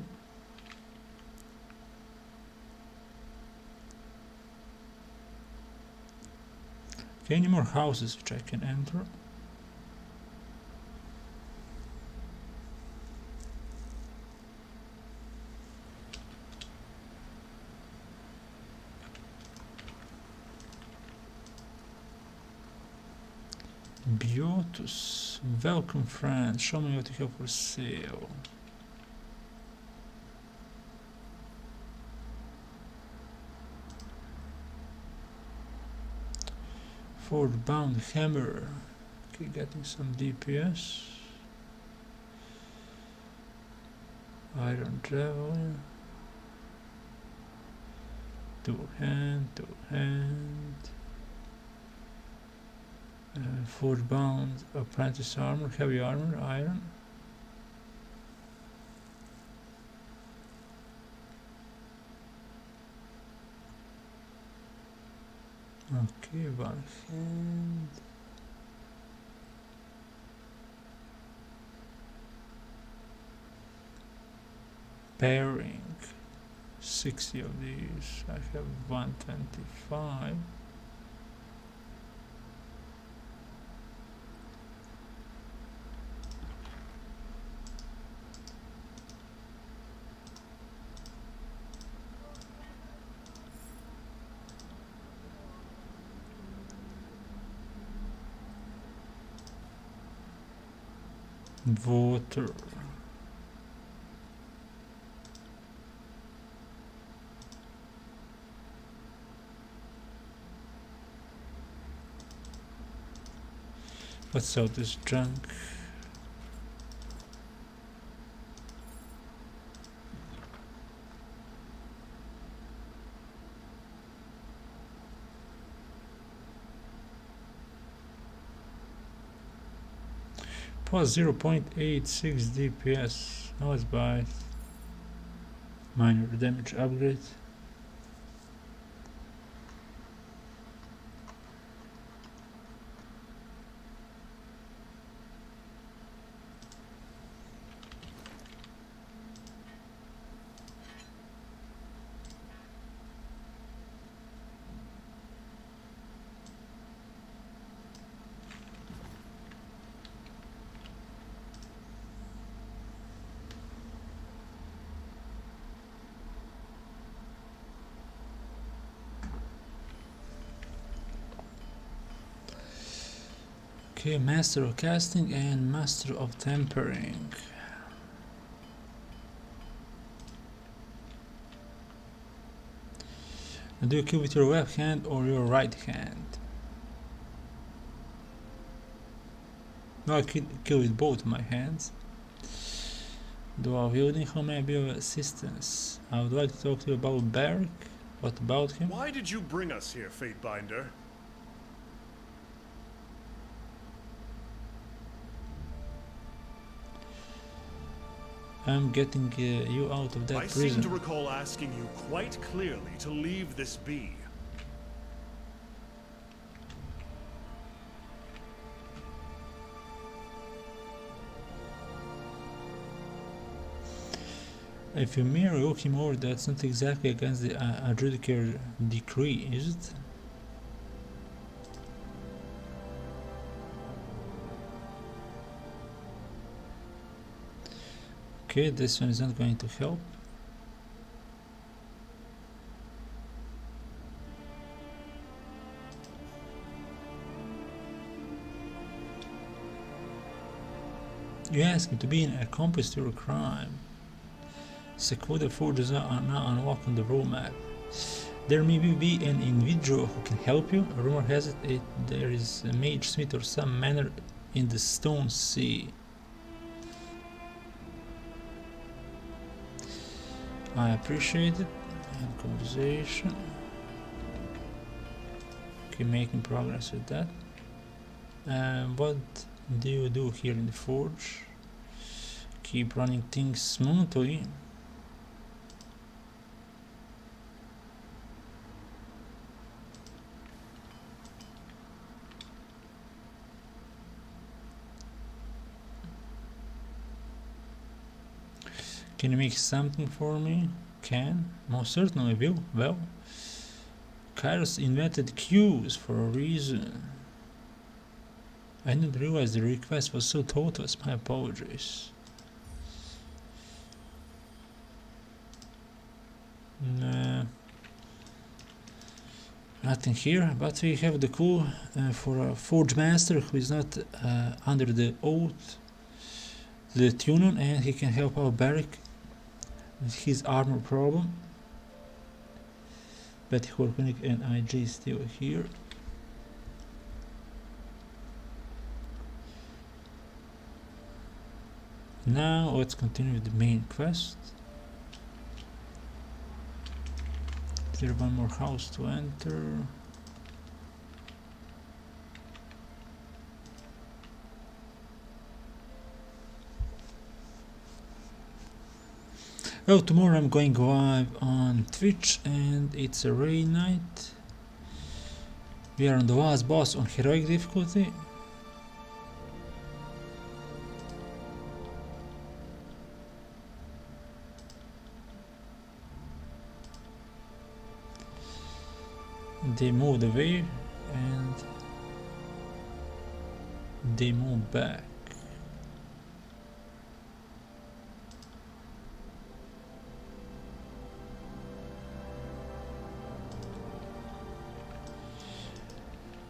Speaker 1: Okay, any more houses which I can enter? Biotus, welcome friend, show me what you have for sale. Ford bound hammer, okay, getting some DPS. Iron traveler, two hand. Forge bound apprentice armor, heavy armor, iron. Okay, one hand. Pairing, 60 of these. I have 125. Water. What's out this junk? Plus 0.86 DPS. Now let's buy minor damage upgrade. Okay, Master of Casting and Master of Tempering. Do you kill with your left hand or your right hand? No, I kill with both my hands. Dual wielding, how may I be of assistance? I would like to talk to you about Barrick. What about him?
Speaker 5: Why did you bring us here, Fatebinder?
Speaker 1: I'm getting you out of that prison.
Speaker 5: I seem to recall asking you quite clearly to leave this be.
Speaker 1: If you merely look him over, that's not exactly against the adjudicator decree, is it? Okay, this one is not going to help. You ask him to be an accomplice to your crime. Secluded forges are now unlocked on the role map. There may be an individual who can help you. A rumor has it there is a mage smith or some manner in the Stone Sea. I appreciate it. And conversation. Okay, making progress with that. What do you do here in the forge? Keep running things smoothly. Can you make something for me? Can? Most certainly will. Well, Kairos invented queues for a reason.
Speaker 3: I didn't realize the request was so thoughtless. My apologies. Nah, nothing here, but we have the clue for a Forge Master who is not under the oath, the Tunon, and he can help our Barrick with his armor problem. But Horkonic and IG is still here. Now let's continue with the main quest. Is there one more house to enter? Oh, tomorrow I'm going live on Twitch and it's a raid night. We are on the last boss on heroic difficulty. They moved away and they moved back.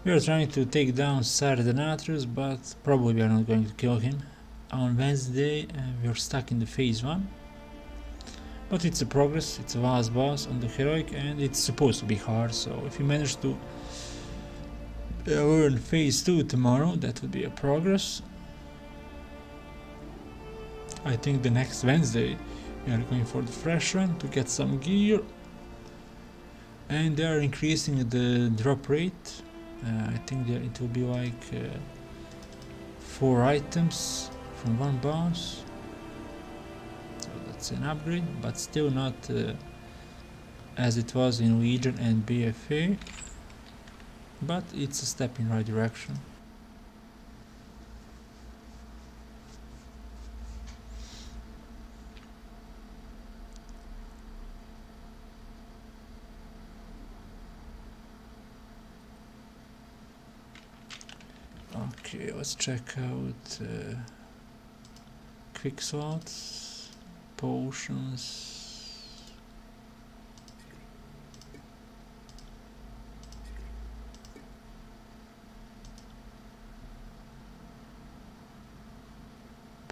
Speaker 3: We are trying to take down Sardanathrus, but probably we are not going to kill him. On Wednesday we are stuck in the phase 1. But it's a progress, it's a last boss on the heroic and it's supposed to be hard, so if you manage to learn phase 2 tomorrow, that would be a progress. I think the next Wednesday we are going for the fresh run to get some gear. And they are increasing the drop rate. I think it will be like 4 items from one boss. It's an upgrade, but still not as it was in Legion and BFA, but it's a step in the right direction. Okay, let's check out quick slots. Potions.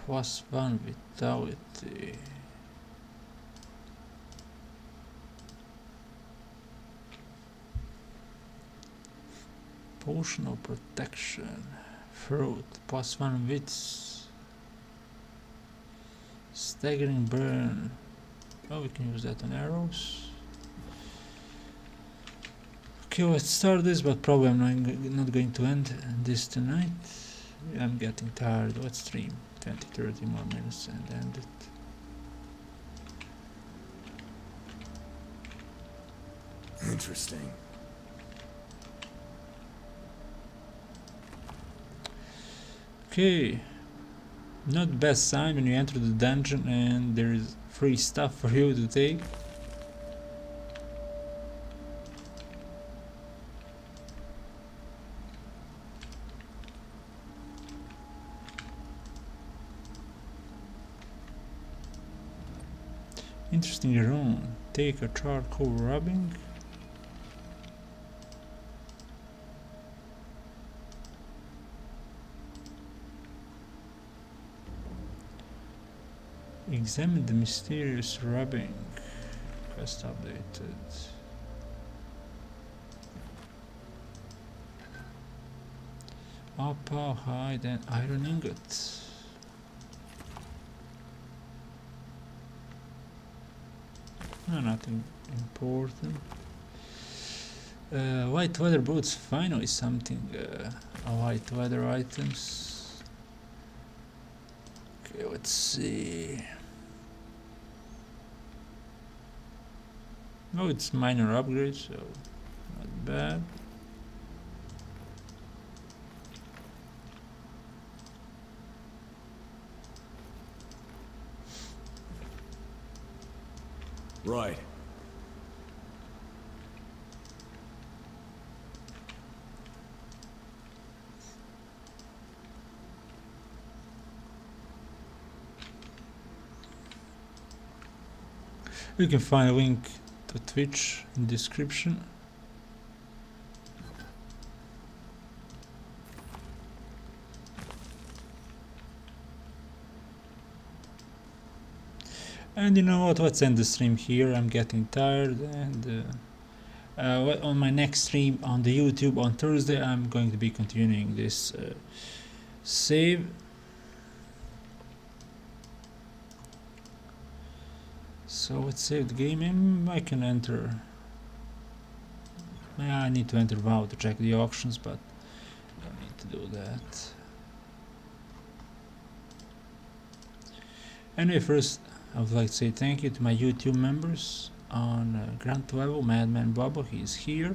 Speaker 3: +1 vitality. Potion of protection. Fruit. +1 wits. Staggering burn. Oh, we can use that on arrows. Okay, let's start this, but probably I'm not going to end this tonight. I'm getting tired. Let's stream 20-30 more minutes and end it.
Speaker 5: Interesting.
Speaker 3: Okay. Not the best sign when you enter the dungeon and there is free stuff for you to take. Interesting rune. Take a charcoal rubbing. Examine the mysterious rubbing. Quest updated. Opal, hide and iron ingot. No, nothing important. White leather boots, finally something. White leather items. Okay, let's see. Oh, it's minor upgrade, so not bad.
Speaker 5: Right.
Speaker 1: You can find a link to Twitch in the description. And you know what, let's end the stream here. I'm getting tired, and on my next stream on the YouTube on Thursday I'm going to be continuing this save. So let's save the game, and I can enter. I need to enter WoW to check the auctions, but I don't need to do that. Anyway, first I would like to say thank you to my YouTube members on Grunt Level, MadManBobbo, he's here.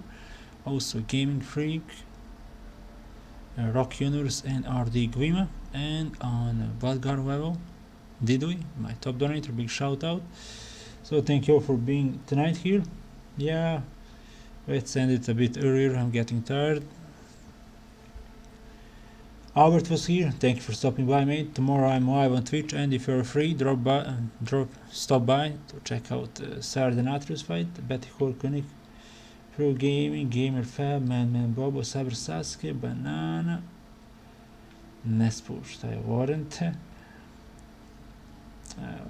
Speaker 1: Also GamingFreak, Rock Universe and RD Guima. And on Bloodguard level, Didui, my top donator, big shout out. So thank you all for being tonight here. Yeah, let's end it a bit earlier, I'm getting tired. Albert was here, thank you for stopping by, mate. Tomorrow I'm live on Twitch, and if you're free, stop by to check out Saturday Nathria's fight, Betty Horkonik, Pro Gaming, Gamer Fab, MadManBobbo, Cyber Sasuke, Banana, Nespush, I warrant.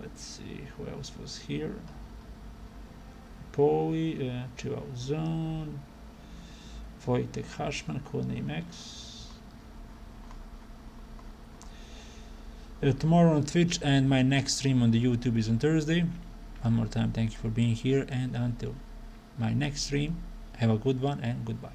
Speaker 1: Let's see who else was here. Poly, Chill Out Zone, Wojtek Hashman, Codename X. Tomorrow on Twitch, and my next stream on the YouTube is on Thursday. One more time, thank you for being here, and until my next stream, have a good one and goodbye.